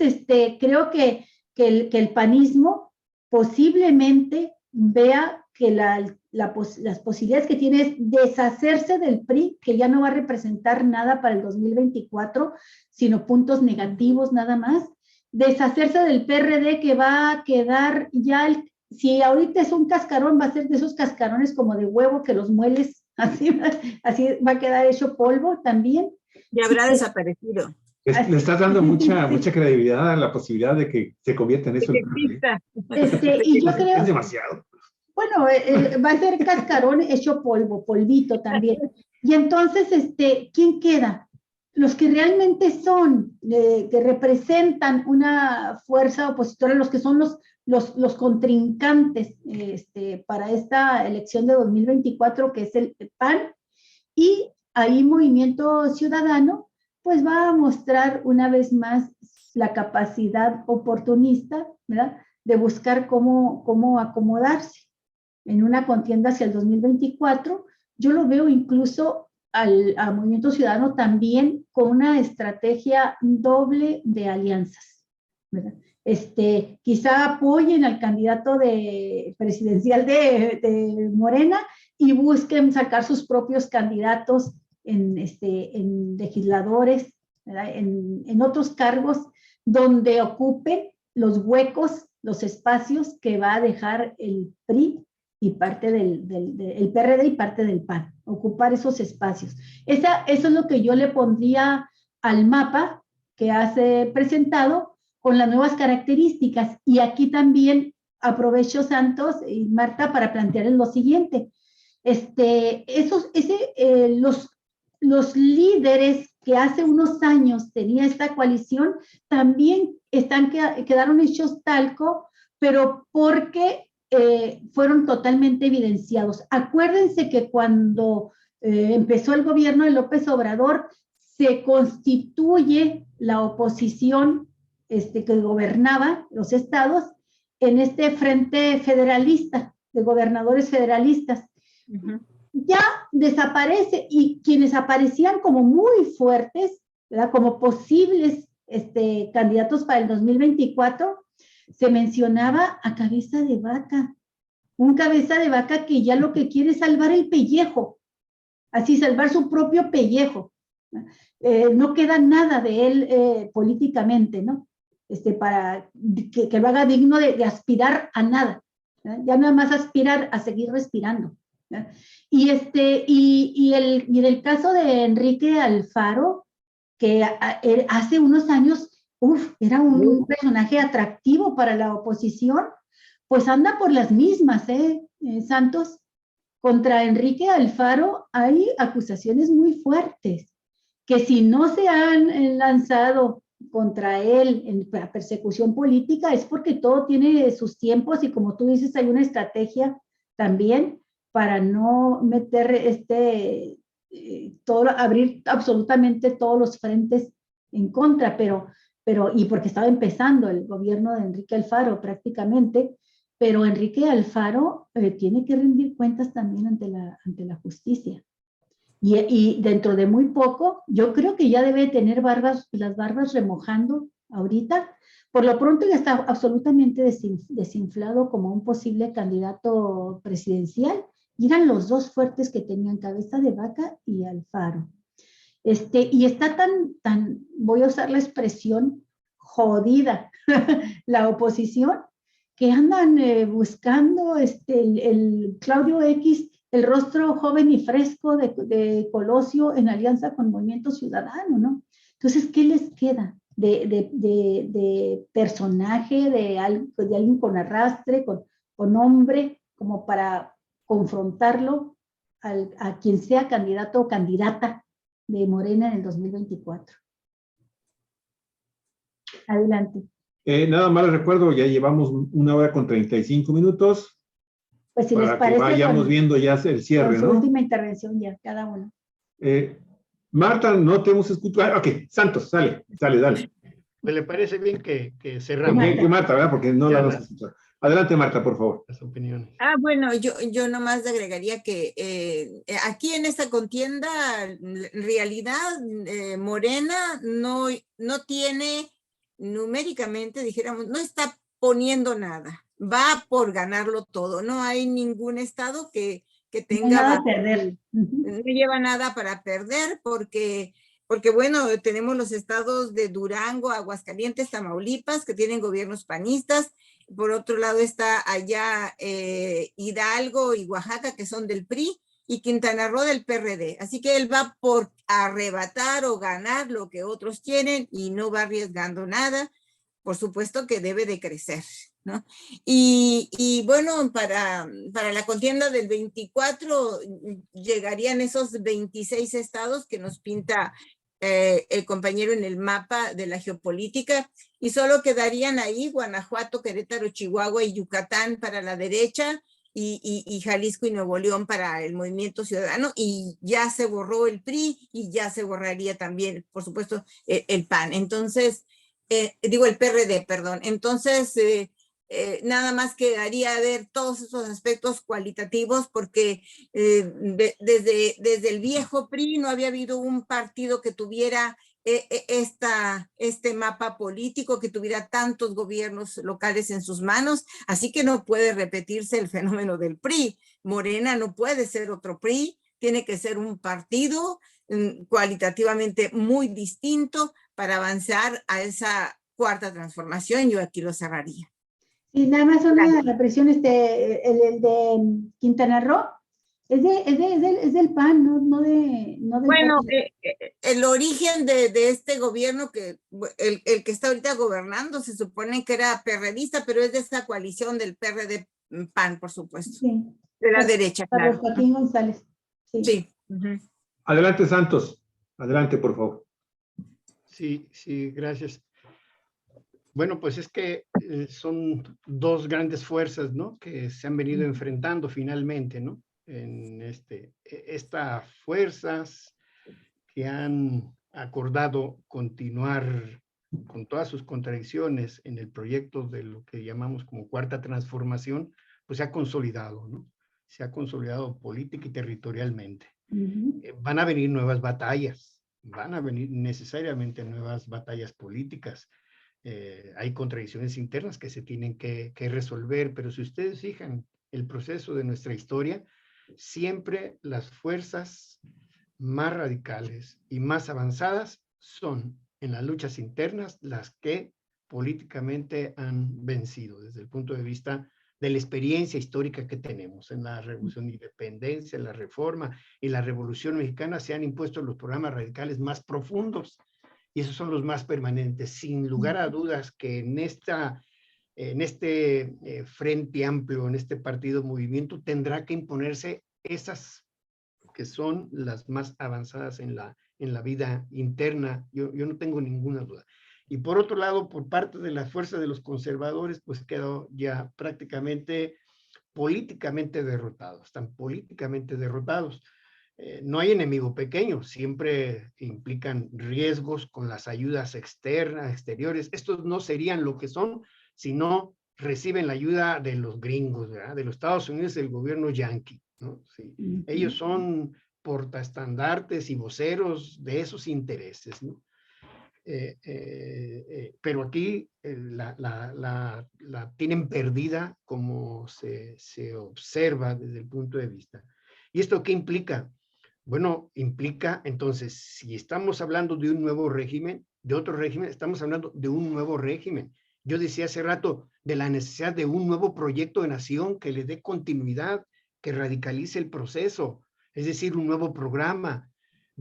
creo que el panismo posiblemente vea que las posibilidades que tiene es deshacerse del PRI, que ya no va a representar nada para el 2024, sino puntos negativos nada más. Deshacerse del PRD, que va a quedar ya, si ahorita es un cascarón, va a ser de esos cascarones como de huevo que los mueles, así va a quedar hecho polvo también. Ya habrá desaparecido. Le estás dando mucha credibilidad a la posibilidad de que se convierta en eso. Y yo creo... Es demasiado. Bueno, va a ser cascarón hecho polvo, polvito también. Y entonces, ¿quién queda? Los que realmente son, que representan una fuerza opositora, los que son los contrincantes para esta elección de 2024, que es el PAN, y ahí Movimiento Ciudadano, pues va a mostrar una vez más la capacidad oportunista, ¿verdad?, de buscar cómo acomodarse en una contienda hacia el 2024. Yo lo veo incluso a Movimiento Ciudadano también con una estrategia doble de alianzas, ¿verdad? Quizá apoyen al candidato presidencial de Morena y busquen sacar sus propios candidatos en legisladores, ¿verdad?, en otros cargos donde ocupen los huecos, los espacios que va a dejar el PRI y parte el PRD y parte del PAN, ocupar esos espacios. Eso es lo que yo le pondría al mapa que has presentado con las nuevas características. Y aquí también aprovecho, Santos y Marta, para plantearles lo siguiente. Los líderes que hace unos años tenía esta coalición también quedaron hechos talco, pero porque fueron totalmente evidenciados. Acuérdense que cuando empezó el gobierno de López Obrador, se constituye la oposición que gobernaba los estados en este frente federalista, de gobernadores federalistas. Ya desaparece, y quienes aparecían como muy fuertes, ¿verdad?, como posibles candidatos para el 2024, se mencionaba a Cabeza de Vaca, un Cabeza de Vaca que ya lo que quiere es salvar el pellejo, así, salvar su propio pellejo. No queda nada de él políticamente, ¿no? Para que lo haga digno de aspirar a nada, ¿verdad? Ya nada más aspirar a seguir respirando, ¿verdad? Y en el caso de Enrique Alfaro, que hace unos años, era un personaje atractivo para la oposición, pues anda por las mismas, Santos. Contra Enrique Alfaro hay acusaciones muy fuertes, que si no se han lanzado contra él en persecución política es porque todo tiene sus tiempos, y como tú dices, hay una estrategia también para no meter abrir absolutamente todos los frentes en contra, y porque estaba empezando el gobierno de Enrique Alfaro prácticamente, pero Enrique Alfaro tiene que rendir cuentas también ante la justicia. Y dentro de muy poco, yo creo que ya debe tener las barbas remojando ahorita. Por lo pronto ya está absolutamente desinflado como un posible candidato presidencial, Y eran los dos fuertes que tenían Cabeza de Vaca y Alfaro. Y está tan, voy a usar la expresión, jodida la oposición, que andan buscando el Claudio X, el rostro joven y fresco de Colosio en alianza con Movimiento Ciudadano, ¿no? Entonces, ¿qué les queda de personaje, de alguien con arrastre, con hombre, como para confrontarlo a quien sea candidato o candidata de Morena en el 2024? Adelante. Nada más les recuerdo, ya llevamos 1 hora con 35 minutos. Pues si les Para parece, que vayamos viendo ya el cierre, con su ¿no? última intervención ya, cada uno. Marta, no te hemos escuchado. Ok, Santos, dale. Pues le parece bien que cerramos Que Marta, ¿verdad? Porque no la vamos a escuchar. Adelante, Marta, por favor. las opiniones. Bueno, yo nomás agregaría que aquí en esta contienda, en realidad, Morena no tiene numéricamente, dijéramos, no está poniendo nada, va por ganarlo todo, no hay ningún estado que tenga... Nada a perder. No lleva nada para perder porque bueno, tenemos los estados de Durango, Aguascalientes, Tamaulipas, que tienen gobiernos panistas. Por otro lado está allá Hidalgo y Oaxaca, que son del PRI, y Quintana Roo del PRD. Así que él va por arrebatar o ganar lo que otros tienen y no va arriesgando nada. Por supuesto que debe de crecer, ¿no? Y bueno, para la contienda del 24 llegarían esos 26 estados que nos pinta el compañero en el mapa de la geopolítica, y solo quedarían ahí Guanajuato, Querétaro, Chihuahua y Yucatán para la derecha, y Jalisco y Nuevo León para el Movimiento Ciudadano, y ya se borró el PRI y ya se borraría también, por supuesto, el PAN. Entonces, el PRD, perdón. Entonces, nada más quedaría ver todos esos aspectos cualitativos, porque desde el viejo PRI no había habido un partido que tuviera este mapa político, que tuviera tantos gobiernos locales en sus manos, así que no puede repetirse el fenómeno del PRI. Morena no puede ser otro PRI, tiene que ser un partido cualitativamente muy distinto para avanzar a esa cuarta transformación. Yo aquí lo cerraría. Y nada más una presión, el de Quintana Roo, es del PAN, no del bueno, PRD. el origen de este gobierno, que el que está ahorita gobernando, se supone que era perredista, pero es de esa coalición del PRD-PAN, por supuesto. Sí. De la derecha, claro. Joaquín González. Sí. Adelante, Santos. Adelante, por favor. Sí, gracias. Bueno, pues es que son dos grandes fuerzas, ¿no? Que se han venido enfrentando finalmente, ¿no? En estas fuerzas que han acordado continuar con todas sus contradicciones en el proyecto de lo que llamamos como cuarta transformación, pues se ha consolidado, ¿no? Se ha consolidado política y territorialmente. Van a venir nuevas batallas, van a venir necesariamente nuevas batallas políticas. Hay contradicciones internas que se tienen que resolver, pero si ustedes fijan el proceso de nuestra historia, siempre las fuerzas más radicales y más avanzadas son en las luchas internas las que políticamente han vencido desde el punto de vista de la experiencia histórica que tenemos. En la Revolución de Independencia, en la Reforma y la Revolución Mexicana se han impuesto los programas radicales más profundos, y esos son los más permanentes. Sin lugar a dudas que en este frente amplio, en este partido movimiento, tendrá que imponerse esas que son las más avanzadas en la vida interna. Yo no tengo ninguna duda. Y por otro lado, por parte de la fuerza de los conservadores, pues quedó ya prácticamente políticamente derrotados, están políticamente derrotados. No hay enemigo pequeño, siempre implican riesgos con las ayudas externas, exteriores. Estos no serían lo que son si no reciben la ayuda de los gringos, ¿verdad? De los Estados Unidos, del gobierno yanqui, ¿no? Sí. Ellos son portaestandartes y voceros de esos intereses, ¿no? pero aquí la tienen perdida como se observa desde el punto de vista. ¿Y esto qué implica? Bueno, implica entonces, si estamos hablando de un nuevo régimen, de otro régimen, estamos hablando de un nuevo régimen. Yo decía hace rato de la necesidad de un nuevo proyecto de nación que le dé continuidad, que radicalice el proceso, es decir, un nuevo programa.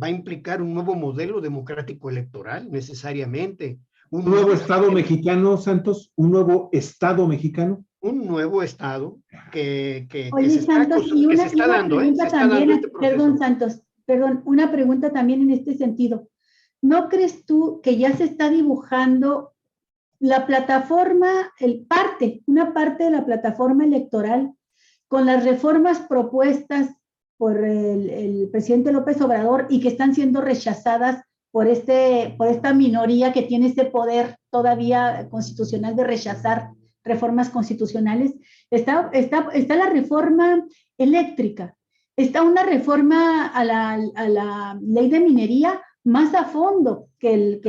Va a implicar un nuevo modelo democrático electoral, necesariamente. ¿Un nuevo Estado mexicano, Santos? ¿Un nuevo Estado mexicano? Un nuevo Estado que Oye, se Santos, y que se está dando, pregunta se está también, dando este proceso. perdón, Santos, perdón, una pregunta también en este sentido. ¿No crees tú que ya se está dibujando la plataforma, una parte de la plataforma electoral con las reformas propuestas por el presidente López Obrador y que están siendo rechazadas por esta minoría que tiene ese poder todavía constitucional de rechazar reformas constitucionales? Está la reforma eléctrica, está una reforma a la ley de minería más a fondo que el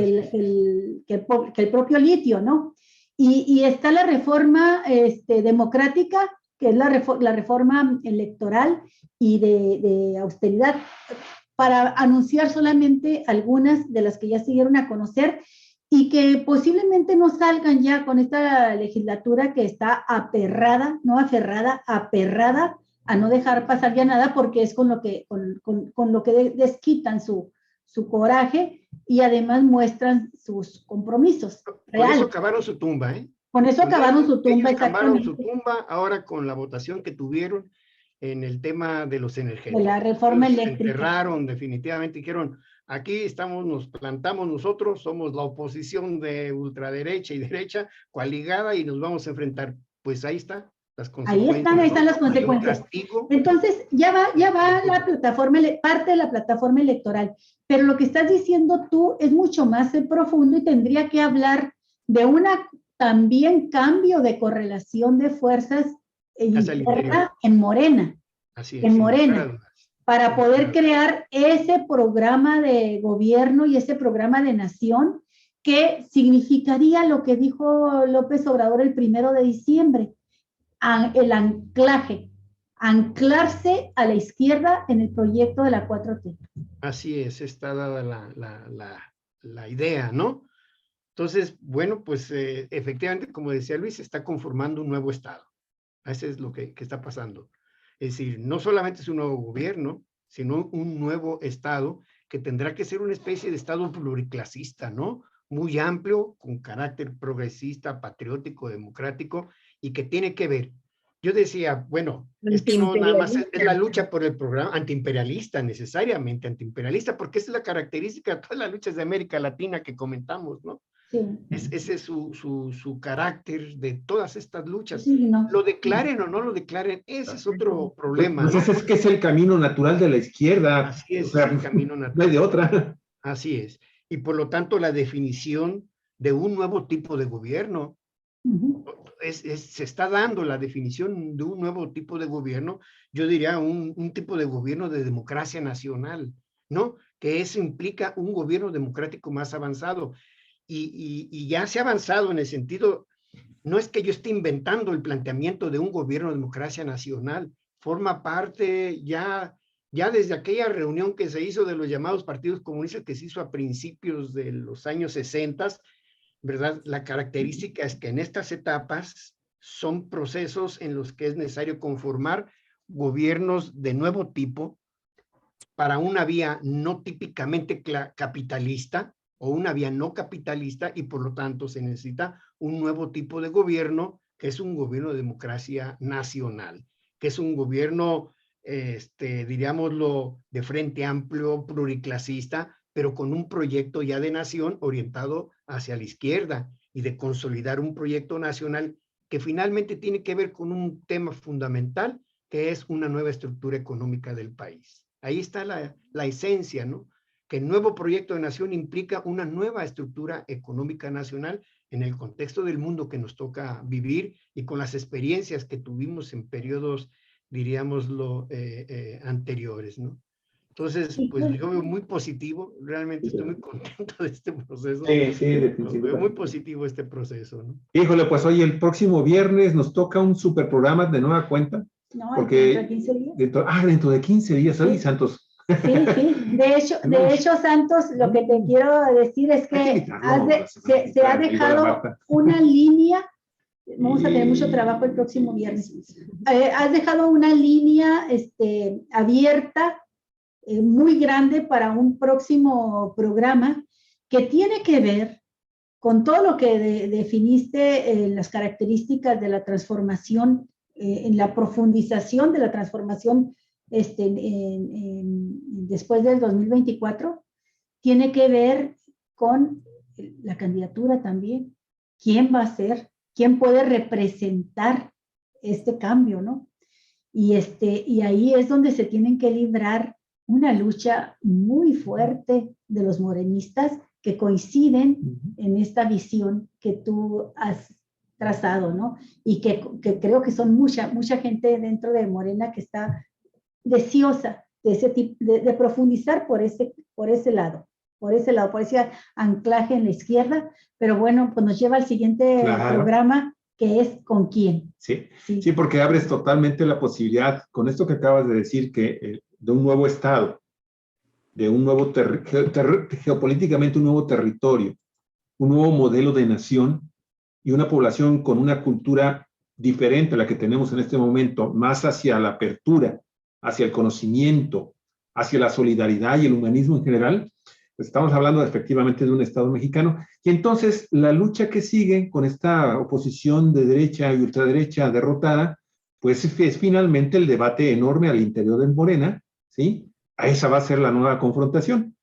propio litio, ¿no? Y está la reforma democrática, que es la reforma electoral y de austeridad, para anunciar solamente algunas de las que ya se dieron a conocer y que posiblemente no salgan ya con esta legislatura que está aferrada, no aferrada, aperrada a no dejar pasar ya nada, porque es con lo que desquitan su coraje y además muestran sus compromisos reales. Con eso acabaron su tumba, ¿eh? Con eso acabaron su tumba, ellos acabaron su tumba ahora con la votación que tuvieron en el tema de los energéticos. De la reforma ellos eléctrica. Se enterraron definitivamente, dijeron, aquí estamos, nos plantamos nosotros, somos la oposición de ultraderecha y derecha, coaligada, y nos vamos a enfrentar. Pues ahí está. Ahí están las consecuencias. Entonces, ya va la plataforma, parte de la plataforma electoral, pero lo que estás diciendo tú es mucho más profundo y tendría que hablar de también cambio de correlación de fuerzas en Morena. Así es, en Morena, para poder crear ese programa de gobierno y ese programa de nación que significaría lo que dijo López Obrador el 1 de diciembre, el anclarse a la izquierda en el proyecto de la 4T. Así es, está dada la idea, ¿no? Entonces, bueno, pues efectivamente, como decía Luis, se está conformando un nuevo Estado. Eso es lo que está pasando. Es decir, no solamente es un nuevo gobierno, sino un nuevo Estado que tendrá que ser una especie de Estado pluriclasista, ¿no? Muy amplio, con carácter progresista, patriótico, democrático, y que tiene que ver. Yo decía, bueno, es que no nada más es la lucha por el programa antiimperialista, necesariamente antiimperialista, porque esa es la característica de todas las luchas de América Latina que comentamos, ¿no? Sí. Ese es su carácter de todas estas luchas. Sí, no. Lo declaren o no lo declaren, ese es otro problema. Pues ese es que es el camino natural de la izquierda. Así es, o sea, es el camino natural. No hay de otra. Así es. Y por lo tanto, la definición de un nuevo tipo de gobierno, se está dando la definición de un nuevo tipo de gobierno, yo diría un tipo de gobierno de democracia nacional, ¿no? Que eso implica un gobierno democrático más avanzado. Y ya se ha avanzado en el sentido, no es que yo esté inventando el planteamiento de un gobierno de democracia nacional, forma parte ya desde aquella reunión que se hizo de los llamados partidos comunistas que se hizo a principios de los años 60, ¿verdad? La característica es que en estas etapas son procesos en los que es necesario conformar gobiernos de nuevo tipo para una vía no típicamente capitalista, o una vía no capitalista, y por lo tanto se necesita un nuevo tipo de gobierno, que es un gobierno de democracia nacional, que es un gobierno, diríamoslo, de frente amplio, pluriclasista, pero con un proyecto ya de nación orientado hacia la izquierda y de consolidar un proyecto nacional que finalmente tiene que ver con un tema fundamental, que es una nueva estructura económica del país. Ahí está la esencia, ¿no? Que el nuevo proyecto de nación implica una nueva estructura económica nacional en el contexto del mundo que nos toca vivir y con las experiencias que tuvimos en periodos, diríamoslo, anteriores, ¿no? Entonces, pues yo veo muy positivo, realmente estoy muy contento de este proceso. Sí, sí, Veo definitivamente. muy positivo este proceso, ¿no? Híjole, pues oye, el próximo viernes nos toca un super programa de nueva cuenta. No, Porque dentro de 15 días. dentro de 15 días, ¿sabes, Sí. Santos? Sí, sí. De hecho, Santos, lo que te quiero decir es Hay que que invitarlo la semana se ha que entra, igual a dejado Marta. una línea. Vamos a tener mucho trabajo el próximo viernes. Has dejado una línea abierta, muy grande para un próximo programa que tiene que ver con todo lo que definiste en las características de la transformación, en la profundización de la transformación después del 2024, tiene que ver con la candidatura también. ¿Quién va a ser? ¿Quién puede representar este cambio, no? Y ahí es donde se tienen que librar una lucha muy fuerte de los morenistas que coinciden en esta visión que tú has trazado, ¿no? Y que creo que son mucha gente dentro de Morena que está deseosa de ese tipo, de profundizar por ese lado, por ese anclaje en la izquierda, pero bueno, pues nos lleva al siguiente programa, que es ¿con quién? Sí, porque abres totalmente la posibilidad, con esto que acabas de decir, que de un nuevo estado, de un nuevo geopolíticamente un nuevo territorio, un nuevo modelo de nación y una población con una cultura diferente a la que tenemos en este momento, más hacia la apertura, hacia el conocimiento, hacia la solidaridad y el humanismo en general. Pues estamos hablando efectivamente de un Estado mexicano. Y entonces la lucha que sigue con esta oposición de derecha y ultraderecha derrotada, pues es finalmente el debate enorme al interior de Morena, ¿sí? A esa va a ser la nueva confrontación.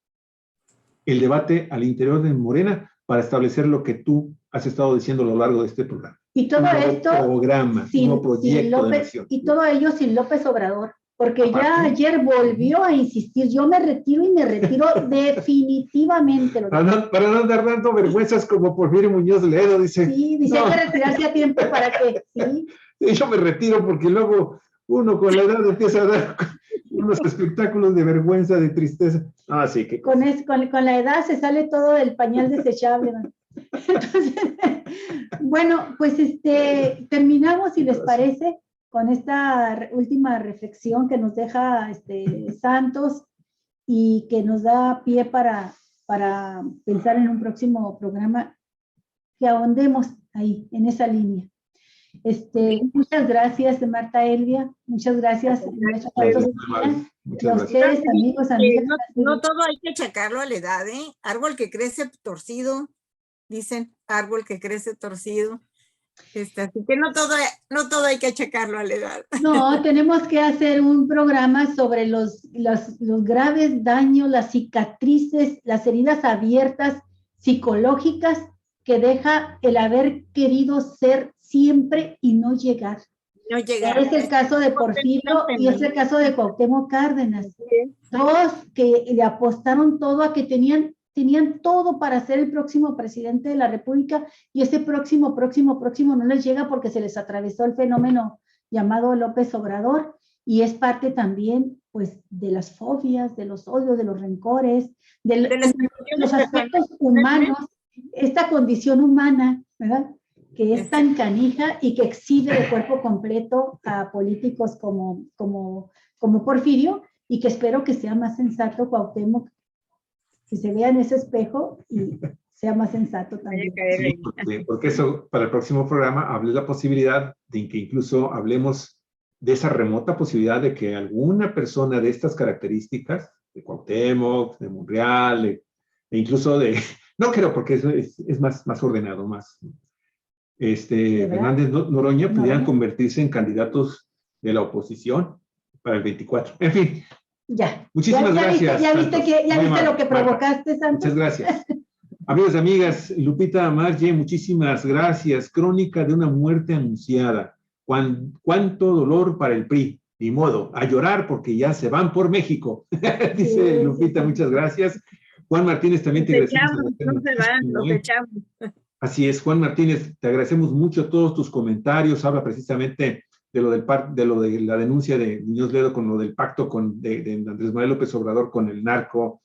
El debate al interior de Morena para establecer lo que tú has estado diciendo a lo largo de este programa. Y todo esto programa, un nuevo proyecto López, de nación. Y todo ello sin López Obrador, porque aparte, ya ayer volvió a insistir, yo me retiro y me retiro definitivamente. Para no dar dando vergüenzas como Porfirio Muñoz Ledo, dice. Sí, dice que retirarse a tiempo para que, sí. Yo me retiro porque luego uno con la edad empieza a dar unos espectáculos de vergüenza, de tristeza. Así que con la edad se sale todo del pañal desechable, ¿no? Entonces, bueno, pues terminamos, si les parece, con esta última reflexión que nos deja Santos y que nos da pie para pensar en un próximo programa que ahondemos ahí, en esa línea. Muchas gracias, Marta Elvia, muchas gracias a ustedes, amigos, amigas. No todo hay que achacarlo a la edad, ¿eh? Árbol que crece torcido, dicen, árbol que crece torcido. Así que no todo hay que achacarlo a la edad. No, tenemos que hacer un programa sobre los graves daños, las cicatrices, las heridas abiertas psicológicas que deja el haber querido ser siempre y no llegar. No llegar. Es el caso de Porfirio y es el caso de Cuauhtémoc Cárdenas. Dos que le apostaron todo a que tenían todo para ser el próximo presidente de la República y ese próximo no les llega porque se les atravesó el fenómeno llamado López Obrador y es parte también pues de las fobias, de los odios, de los rencores, de los aspectos humanos, esta condición humana, ¿verdad? Que es tan canija y que exhibe de cuerpo completo a políticos como Porfirio y que espero que sea más sensato Cuauhtémoc, que se vea en ese espejo y sea más sensato también. Sí, porque eso, para el próximo programa, hablé la posibilidad de que incluso hablemos de esa remota posibilidad de que alguna persona de estas características, de Cuauhtémoc, de Monreal, e incluso de, no creo porque eso es más ordenado, más, Fernández Noroña pudieran convertirse en candidatos de la oposición para el 24. En fin. Ya. Muchísimas gracias. Ya viste lo que provocaste, Santos. Muchas gracias. Amigos y amigas, Lupita Marge, muchísimas gracias. Crónica de una muerte anunciada. Cuánto dolor para el PRI. Ni modo, a llorar porque ya se van por México. Dice Lupita, muchas gracias. Juan Martínez también te agradecemos. No se van, los echamos. Así es, Juan Martínez, te agradecemos mucho todos tus comentarios. Habla precisamente de lo de la denuncia de Muñoz Ledo con lo del pacto de Andrés Manuel López Obrador con el narco.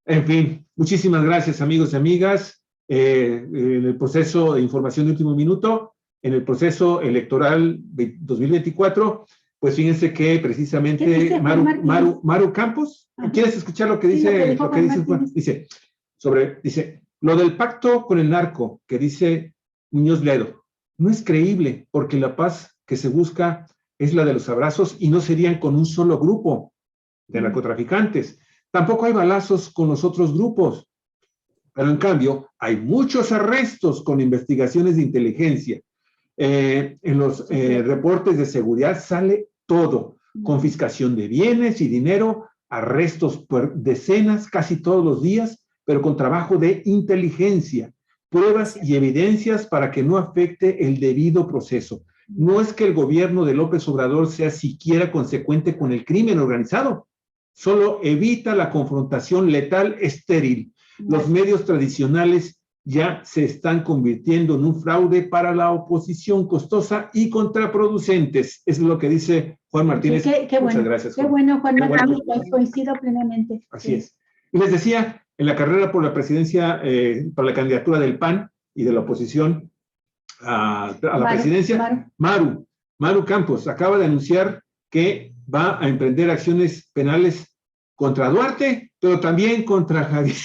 En fin, muchísimas gracias, amigos y amigas. En el proceso de información de último minuto, en el proceso electoral 2024, pues fíjense que precisamente Maru Campos, ¿quieres escuchar lo que dice? Sí, dice, lo del pacto con el narco que dice Muñoz Ledo, no es creíble porque la paz que se busca es la de los abrazos y no serían con un solo grupo de narcotraficantes. Tampoco hay balazos con los otros grupos, pero en cambio hay muchos arrestos con investigaciones de inteligencia. En los reportes de seguridad sale todo, confiscación de bienes y dinero, arrestos por decenas casi todos los días, pero con trabajo de inteligencia, pruebas y evidencias para que no afecte el debido proceso. No es que el gobierno de López Obrador sea siquiera consecuente con el crimen organizado, solo evita la confrontación letal estéril. Los medios tradicionales ya se están convirtiendo en un fraude para la oposición, costosa y contraproducentes. Es lo que dice Juan Martínez. Qué Muchas bueno, gracias. Qué bueno, Juan Martínez, coincido plenamente. Así es. Y les decía, en la carrera por la presidencia, para la candidatura del PAN y de la oposición a la presidencia, Maru Campos acaba de anunciar que va a emprender acciones penales contra Duarte, pero también contra Javier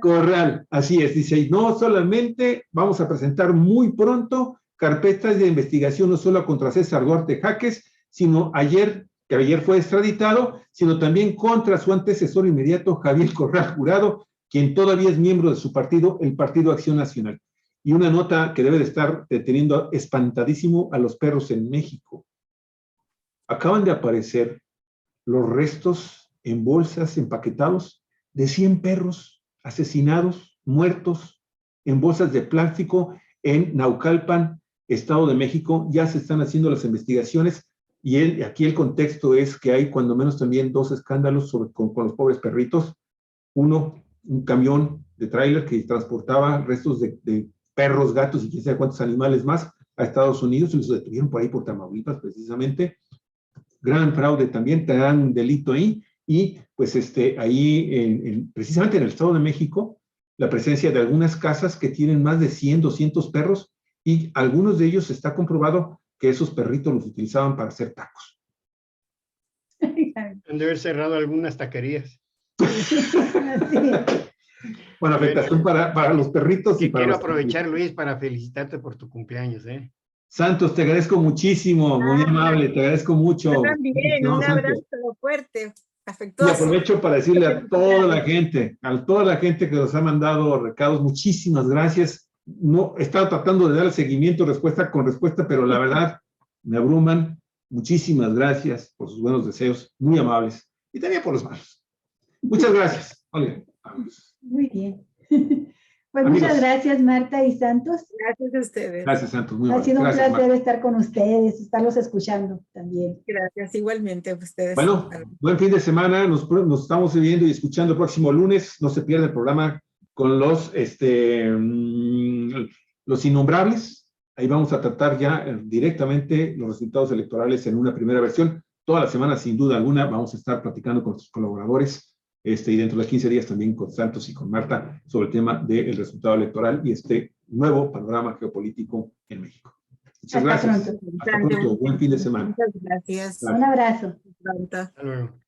Corral. Así es, dice, y no solamente vamos a presentar muy pronto carpetas de investigación no solo contra César Duarte Jaques, sino que ayer fue extraditado, sino también contra su antecesor inmediato, Javier Corral Jurado, quien todavía es miembro de su partido, el Partido Acción Nacional. Y una nota que debe de estar teniendo espantadísimo a los perros en México. Acaban de aparecer los restos en bolsas empaquetados de 100 perros asesinados, muertos, en bolsas de plástico en Naucalpan, Estado de México. Ya se están haciendo las investigaciones y aquí el contexto es que hay cuando menos también 2 escándalos con los pobres perritos. Uno, un camión de tráiler que transportaba restos de perros, gatos y quién sabe cuántos animales más a Estados Unidos y los detuvieron por ahí por Tamaulipas precisamente. Gran fraude también, gran delito ahí, y pues ahí, precisamente en el Estado de México, la presencia de algunas casas que tienen más de 100, 200 perros, y algunos de ellos está comprobado que esos perritos los utilizaban para hacer tacos. Han de haber cerrado algunas taquerías. Bueno, afectación para los perritos. Y quiero aprovechar, Luis, para felicitarte por tu cumpleaños, ¿eh? Santos, te agradezco muchísimo, muy amable, te agradezco mucho. Yo también, un abrazo fuerte, afectuoso. Y aprovecho para decirle a toda la gente que nos ha mandado recados, muchísimas gracias. No he estado tratando de dar el seguimiento respuesta con respuesta, pero la verdad me abruman. Muchísimas gracias por sus buenos deseos, muy amables, y también por los malos. Muchas gracias. Oigan, vamos. Muy bien. Pues amigos, muchas gracias, Marta y Santos. Gracias a ustedes. Gracias, Santos. Muy ha sido un placer Marta. estar con ustedes, estarlos escuchando también. Gracias, igualmente a ustedes. Bueno, buen fin de semana. Nos estamos viendo y escuchando el próximo lunes. No se pierda el programa con los innombrables. Ahí vamos a tratar ya directamente los resultados electorales en una primera versión. Toda la semana, sin duda alguna, vamos a estar platicando con nuestros colaboradores y dentro de 15 días también con Santos y con Marta sobre el tema del resultado electoral y este nuevo panorama geopolítico en México. Muchas gracias. Pronto. Hasta pronto. Buen fin de semana. Muchas gracias. Un abrazo. Hasta pronto. Hasta luego.